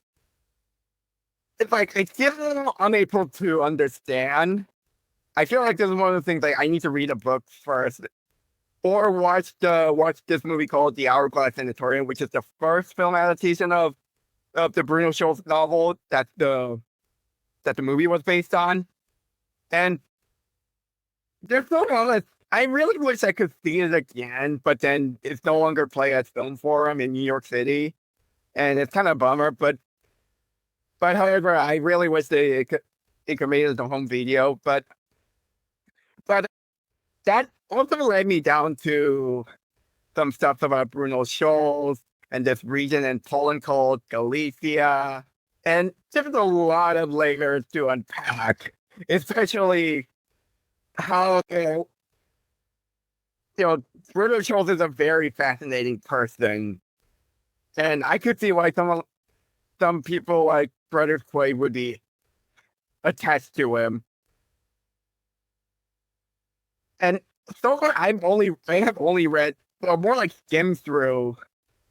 it's like it's still unable to understand I feel like this is one of the things like I need to read a book first, or watch this movie called The Hourglass Sanatorium, which is the first film adaptation of the Bruno Schulz novel that the movie was based on. And there's so honest. I really wish I could see it again, but then it's no longer play at Film Forum in New York City, and it's kind of a bummer. But however, I really wish it could make it a home video. But that also led me down to some stuff about Bruno Schulz and this region in Poland called Galicia. And there's a lot of layers to unpack, especially how, Bruno Schulz is a very fascinating person. And I could see why some people like Brothers Quay would be attached to him. And so far, I have only read, well, more like skimmed through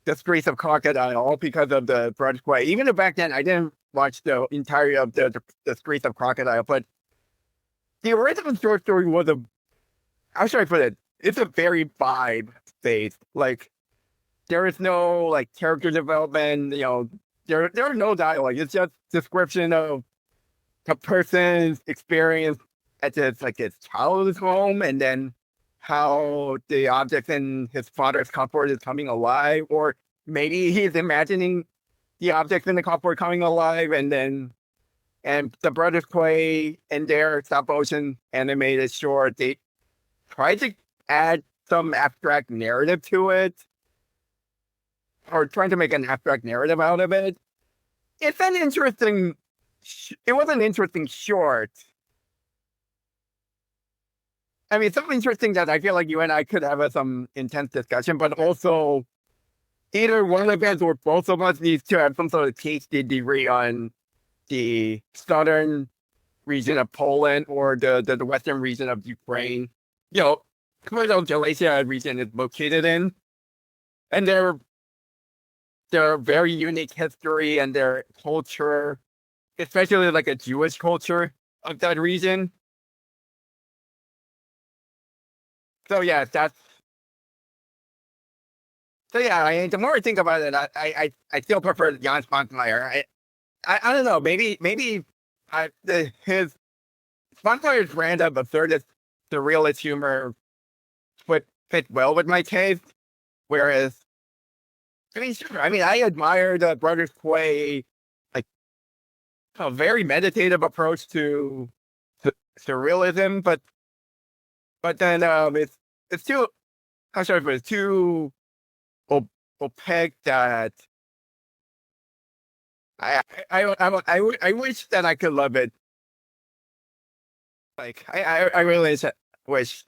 The Streets of Crocodile because of the Brothers Quay. Even back then, I didn't watch the entirety of the Streets of Crocodile, but the original short story was how should I put it? It's a very vibe-based. Like, there is no, like, character development, there are no dialogue. It's just description of a person's experience at his childhood home, and then how the object in his father's cupboard is coming alive, or maybe he's imagining the objects in the cupboard coming alive, and the Brothers Quay in their stop motion animated short, they tried to add some abstract narrative to it, or trying to make an abstract narrative out of it. It was an interesting short. I mean, it's so interesting that I feel like you and I could have some intense discussion, but also either one of us or both of us needs to have some sort of PhD degree on the southern region of Poland or the western region of Ukraine. Where the Galicia region is located in. And their very unique history and their culture, especially like a Jewish culture of that region. So yeah, the more I think about it, I still prefer Jan Spankmeyer. I don't know, maybe his Spankmeyer's brand of absurdist surrealist humor would fit well with my taste, whereas I admire the Brothers Quay, like a very meditative approach to surrealism, but then it's too, how should I put it, too opaque that I wish that I could love it. Like I really wish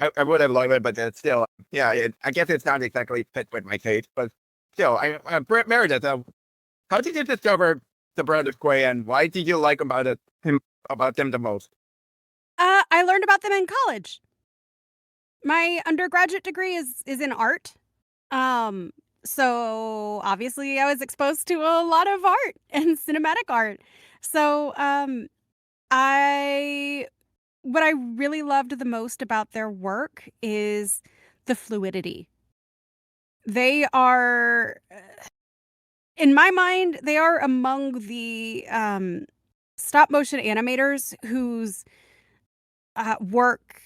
I would have loved it, but then still, I guess it's not exactly fit with my taste. But still, Meredith, how did you discover the Brothers Quay, and why did you like about them the most? I learned about them in college. My undergraduate degree is in art. So obviously I was exposed to a lot of art and cinematic art. So what I really loved the most about their work is the fluidity. They are, in my mind, they are among the stop motion animators whose work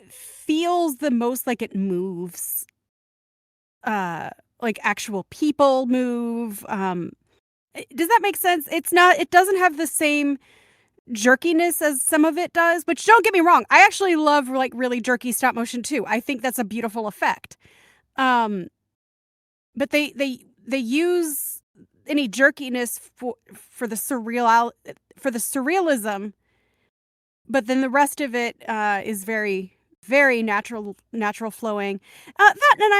feels the most like it moves. Like actual people move. Does that make sense? It doesn't have the same jerkiness as some of it does, which, don't get me wrong, I actually love like really jerky stop motion too. I think that's a beautiful effect. But they use any jerkiness for the surrealism, but then the rest of it is very, very natural flowing. That, and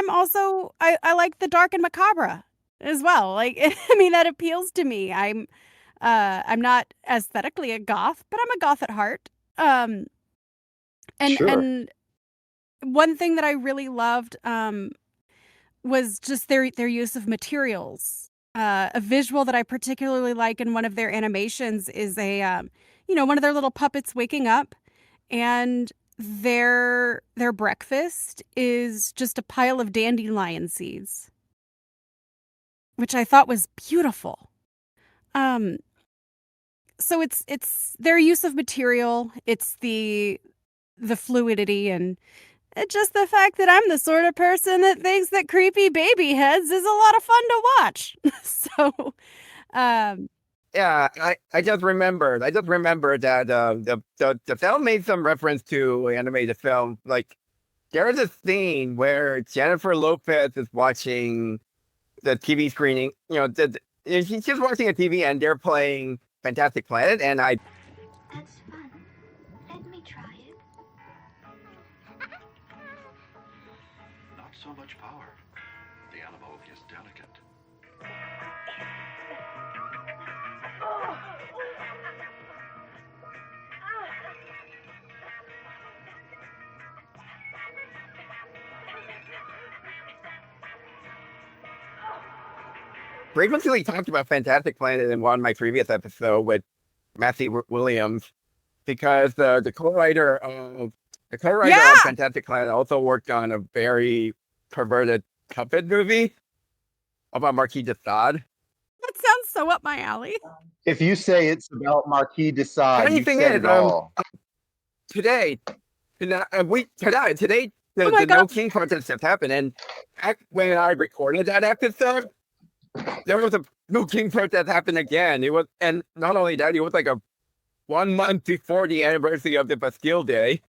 I like the dark and macabre as well. Like, I mean, that appeals to me. I'm not aesthetically a goth, but I'm a goth at heart. And one thing that I really loved was just their use of materials. A visual that I particularly like in one of their animations is one of their little puppets waking up, and their breakfast is just a pile of dandelion seeds, which I thought was beautiful. So it's their use of material, it's the fluidity, and just the fact that I'm the sort of person that thinks that creepy baby heads is a lot of fun to watch. So, Yeah, I just remembered. I just remembered that the film made some reference to animated film. Like there is a scene where Jennifer Lopez is watching the TV screening. She's just watching a TV and they're playing Fantastic Planet, and I. That's fun. Let me try it. Not so much power. The animal is delicate. Frequently talked about Fantastic Planet in one of my previous episodes with Matthew Williams because the co-writer of Fantastic Planet also worked on a very perverted puppet movie about Marquis de Sade. That sounds so up my alley. If you say it's about Marquis de Sade, you said it all. Today, the No King protest have happened, and when I recorded that episode, there was a No King protest happened again. It was, and not only that, it was like 1 month before the anniversary of the Bastille Day.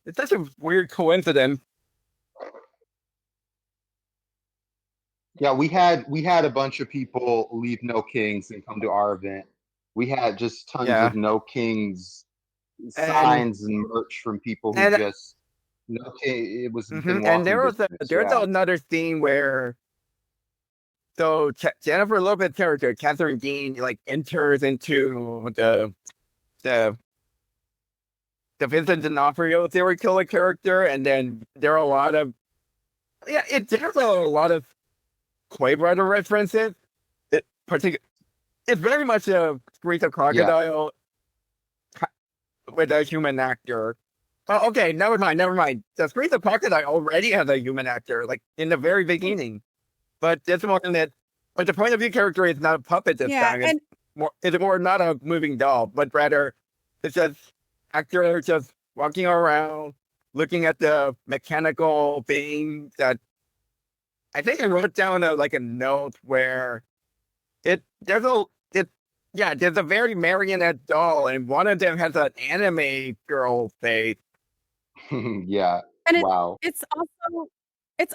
It's such a weird coincidence. Yeah, we had a bunch of people leave No Kings and come to our event. We had just tons of No Kings signs and merch from people who just No King. It was and there's another scene where Jennifer Lopez character Catherine Dean like enters into the Vincent D'Onofrio serial killer character, and then there are a lot of there's a lot of Quay brother references. It's very much a Street of Crocodile with a human actor. Oh, okay, never mind. The Street of Crocodile already has a human actor, like in the very beginning. But this one but the point of view character is not a puppet this time. It's more not a moving doll, but rather it's just actor just walking around, looking at the mechanical being that I think I wrote down a note where there's a very marionette doll, and one of them has an anime girl face. Yeah. And wow. It's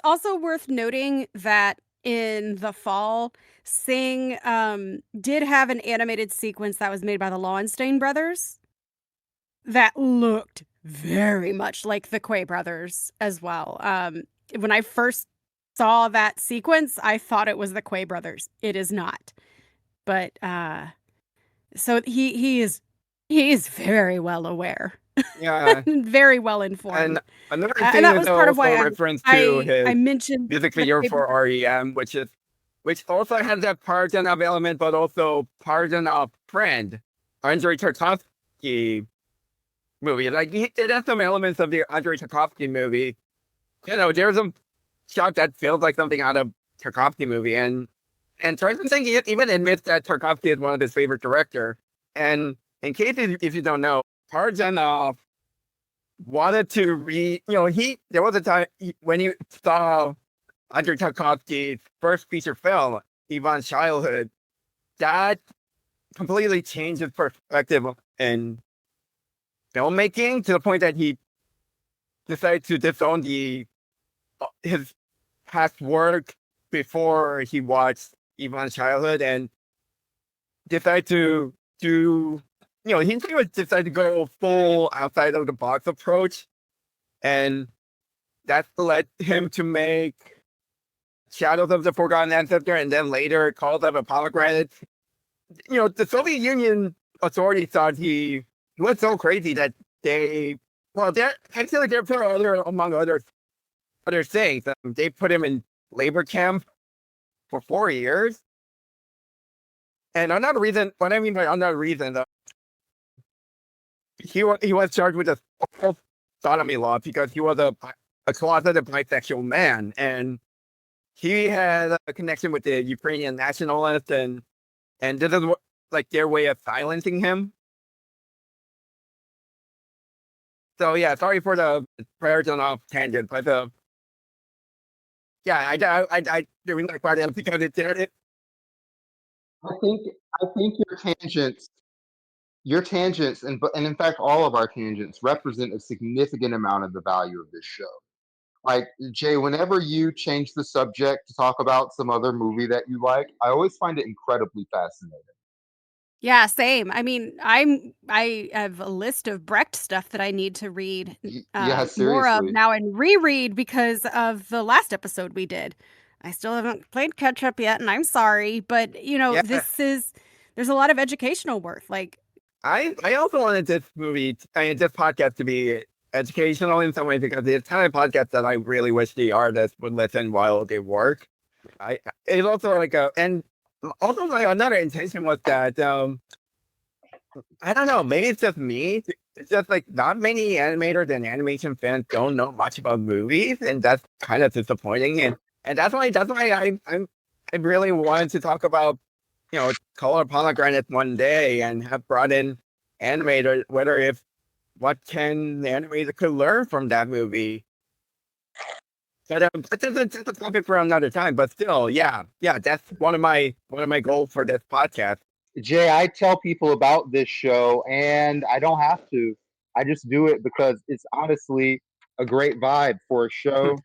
also worth noting that in the fall, Singh did have an animated sequence that was made by the Lowenstein brothers that looked very much like the Quay brothers as well. When I first saw that sequence, I thought it was the Quay brothers. It is not. But so he is very well aware. Yeah. Very well informed. And another thing and that was part of why I mentioned music video for REM, which also has that Parajayan element, but also Parajayan friend, Andrei Tarkovsky movie. Like it has some elements of the Andrei Tarkovsky movie. There's a shot that feels like something out of Tarkovsky movie, and Tarsem Singh even admits that Tarkovsky is one of his favorite director. And in case if you don't know, Parajayan wanted to read. There was a time when he saw Andrei Tarkovsky's first feature film, Ivan's Childhood, that completely changed his perspective in filmmaking to the point that he decided to disown his past work before he watched Ivan's Childhood and decided to do. He pretty much decided to go full outside of the box approach, and that led him to make Shadows of the Forgotten Ancestor, and then later Calls of a Pomegranate. The Soviet Union authorities thought he was so crazy that they're among other things. They put him in labor camp for 4 years. And another reason, what I mean by another reason, he was charged with a sodomy law because he was a closeted bisexual man, and he had a connection with the Ukrainian nationalists, and this is like their way of silencing him. So yeah, sorry for the Parajayan off tangent, but yeah, I really like Brandyn because it. I think your tangents, and in fact all of our tangents represent a significant amount of the value of this show. Like Jay, whenever you change the subject to talk about some other movie that you like, I always find it incredibly fascinating. Yeah, same. I mean, I have a list of Brecht stuff that I need to read Yeah, more of seriously. now and reread because of the last episode we did. I still haven't played catch up yet, and I'm sorry, but Yeah. there's a lot of educational worth. Like I also wanted this podcast to be educational in some ways because it's kind of podcast that I really wish the artists would listen while they work. It's also and also like another intention was that I don't know, maybe it's just me. It's just like not many animators and animation fans don't know much about movies, and that's kind of disappointing. And that's why I really wanted to talk about Color Pomegranate one day and have brought in animators, what can the animator could learn from that movie. But that's a topic for another time. But still, yeah, that's one of my goals for this podcast. Jay, I tell people about this show and I don't have to. I just do it because it's honestly a great vibe for a show.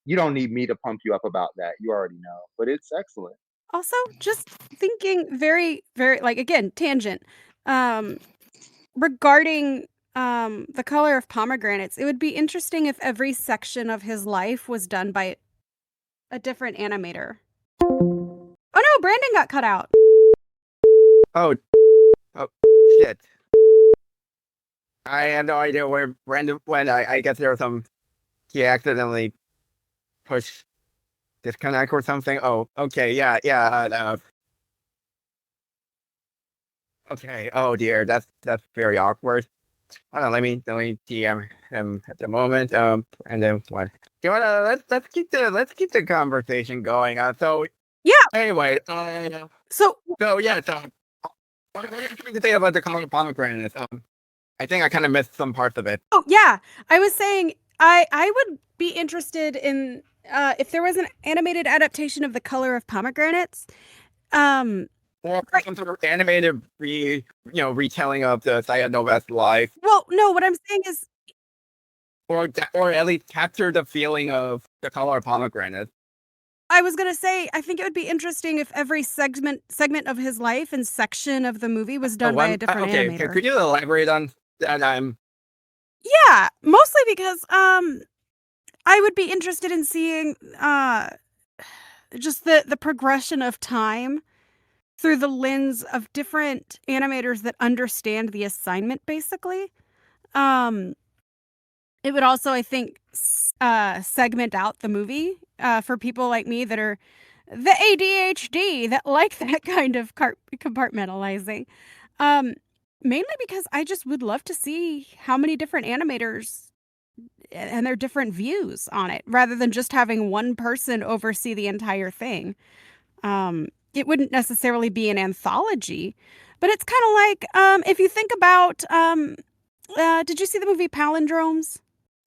You don't need me to pump you up about that. You already know, but it's excellent. also just thinking very, very like again, tangent. Regarding the color of pomegranates, it would be interesting if every section of his life was done by a different animator. Oh no, Brandon got cut out. Oh shit. I had no idea where Brandon went. I guess there was he accidentally pushed disconnect or something. Oh, okay, yeah. Okay. Oh dear, that's very awkward. Hold on, let me DM him at the moment. And then what? You wanna let's keep the conversation going. So yeah. Anyway, so yeah. So what are you trying to say about the color pomegranate? I think I kind of missed some parts of it. Oh yeah, I was saying I would be interested in if there was an animated adaptation of The Color of Pomegranates. Or some sort of animated retelling of the Sayanova's life. Well, no, what I'm saying is, or at least capture the feeling of The Color of Pomegranate. I was gonna say, I think it would be interesting if every segment of his life and section of the movie was done by a different animator. Okay, could you elaborate on that? Yeah, mostly because I would be interested in seeing just the progression of time through the lens of different animators that understand the assignment, basically. It would also, I think, segment out the movie for people like me that are the ADHD that like that kind of compartmentalizing. Mainly because I just would love to see how many different animators and their different views on it, rather than just having one person oversee the entire thing. It wouldn't necessarily be an anthology, but it's kind of like if you think about did you see the movie Palindromes?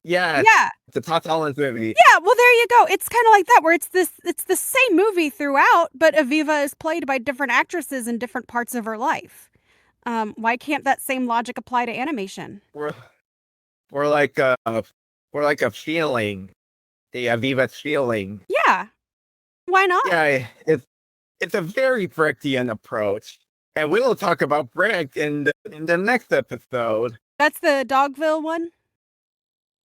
Yeah. The Todd Solondz movie. Yeah, well there you go. It's kind of like that, where it's the same movie throughout, but Aviva is played by different actresses in different parts of her life. Why can't that same logic apply to animation? We're like a feeling, the Aviva feeling. Yeah, why not? Yeah, it's a very Brechtian approach, and we will talk about Brecht in the next episode. That's the Dogville one?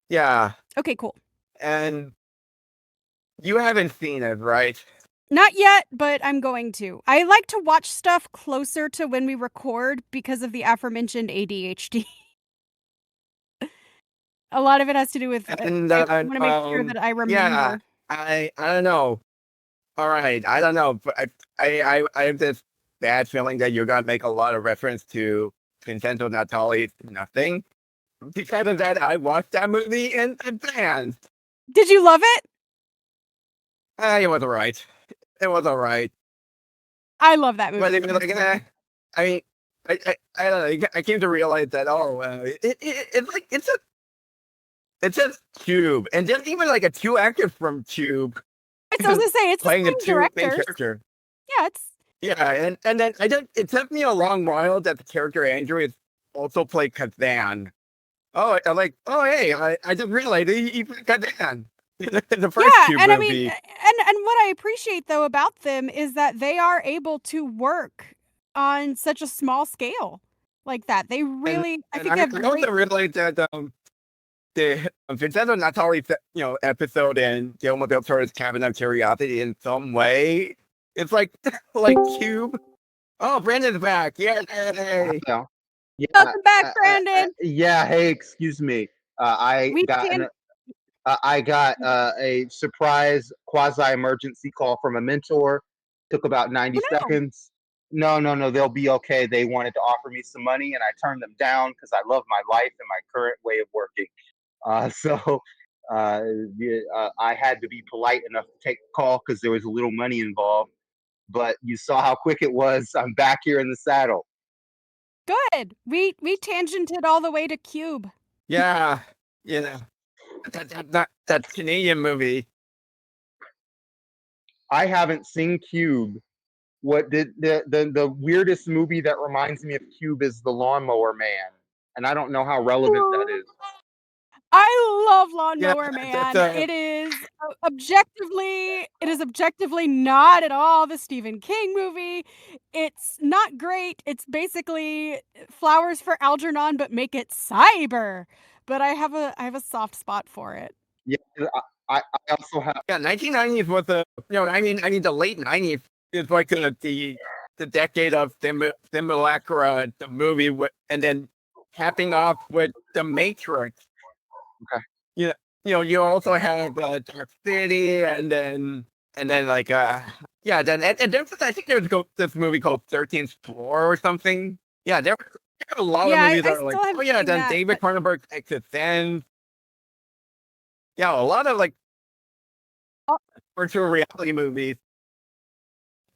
Yeah. Okay, cool. And you haven't seen it, right? Not yet, but I'm going to. I like to watch stuff closer to when we record because of the aforementioned ADHD. A lot of it has to do with and I want to make sure that I remember. Yeah, I don't know. All right, I don't know, but I have this bad feeling that you're gonna make a lot of reference to Vincent D'Onofrio, nothing. Because of that, I watched that movie in advance. Did you love it? It was alright. It was alright. I love that movie. But even like, I mean, I don't know. I came to realize that it's a Cube, and there's even like a two actors from Cube. I was gonna say it's playing the the same two main directors. character. Yeah, And then it took me a long while that the character Andrew is also played Kazan. Oh, I'm like, oh hey, I didn't realize he played Kazan in the first Cube and movie. I mean, and what I appreciate though about them is that they are able to work on such a small scale like that. They really, I think they have I great. also realized that the Vincent D'Onofrio, episode in Guillermo del Toro's Cabin of Curiosity in some way, it's like Cube. Oh, Brandon's back! Yeah, hey. Yeah. Welcome back, Brandon. Yeah. Hey, excuse me. I got a surprise quasi-emergency call from a mentor. Took about 90 seconds. No. They'll be okay. They wanted to offer me some money, and I turned them down because I love my life and my current way of working. So I had to be polite enough to take the call because there was a little money involved. But you saw how quick it was. I'm back here in the saddle. Good. We tangented all the way to Cube. Yeah, that Canadian movie. I haven't seen Cube. What did the weirdest movie that reminds me of Cube is The Lawnmower Man, and I don't know how relevant that is. I love Lawnmower Man. that's It is objectively not at all the Stephen King movie. It's not great. It's basically Flowers for Algernon, but make it cyber. But I have a soft spot for it. Yeah, I also have. Yeah, 1990s was I mean the late 90s is like the decade of Simulacra, the movie, and then capping off with The Matrix. Okay. You also have Dark City, and then like then and there's I think there was this movie called 13th Floor or something. Yeah, there are a lot of movies that are like, oh yeah, then that, David Cronenberg Existence. Yeah, a lot of like virtual reality movies.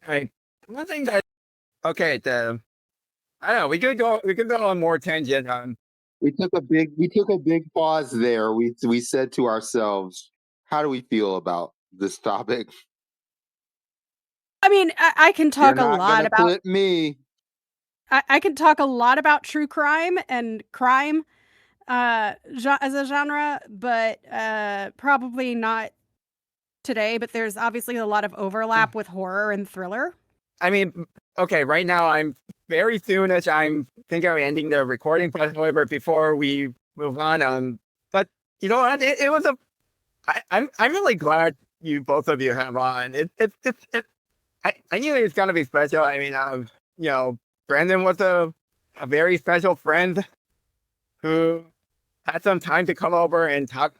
Right. One thing that I don't know, we could go on more tangent on. We took a big pause there. We said to ourselves, how do we feel about this topic? I mean, I can talk You're a not lot gonna about clip me. I can talk a lot about true crime and crime as a genre, but probably not today. But there's obviously a lot of overlap with horror and thriller. I mean, okay, right now I'm very soonish. I'm thinking of ending the recording, but however, before we move on, but you know what? It was I'm really glad both of you have on. I knew it was gonna be special. I mean, Brandon was a very special friend who had some time to come over and talk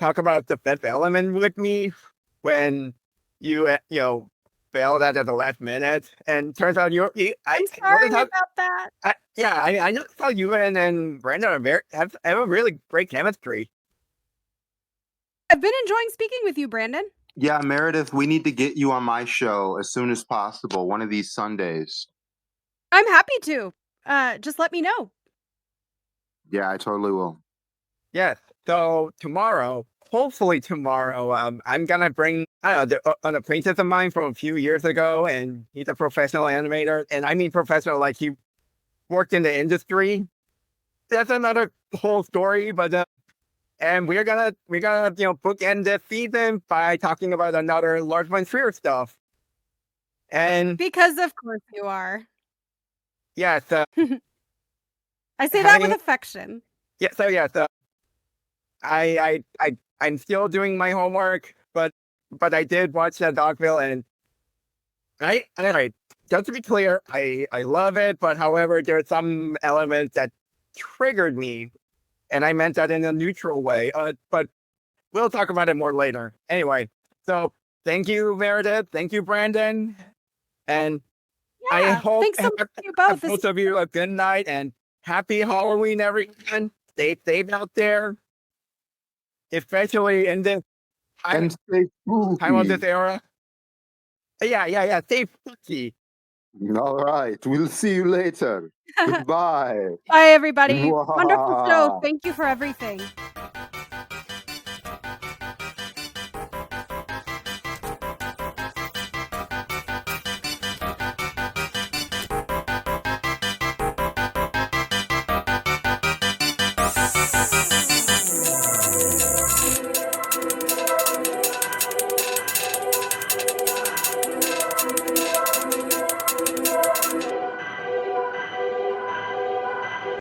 about the Fifth Element with me when you bailed out at the last minute, and turns out I'm sorry about that. I know how you and Brandon have a really great chemistry. I've been enjoying speaking with you, Brandon. Yeah, Meredith, we need to get you on my show as soon as possible, one of these Sundays. I'm happy to. Just let me know. Yeah, I totally will. Yes. So hopefully tomorrow, I'm gonna bring an acquaintance of mine from a few years ago, and he's a professional animator, and I mean professional, like he worked in the industry. That's another whole story, but and we're gonna bookend this season by talking about another Lars von Trier stuff. And because of course you are. Yes. I say that with affection. Yeah. So I'm still doing my homework, but I did watch that Dogville, and just to be clear, I love it, but however, there are some elements that triggered me, and I meant that in a neutral way. But we'll talk about it more later. Anyway, so thank you, Meredith. Thank you, Brandon. And I hope Thanks so much to you both. both of you a good night and happy Halloween, everyone. Stay safe out there, especially in this And stay time of this spooky. era. Yeah. Stay spooky. All right. We'll see you later. Goodbye. Bye, everybody. Wonderful show. Mwah. Thank you for everything.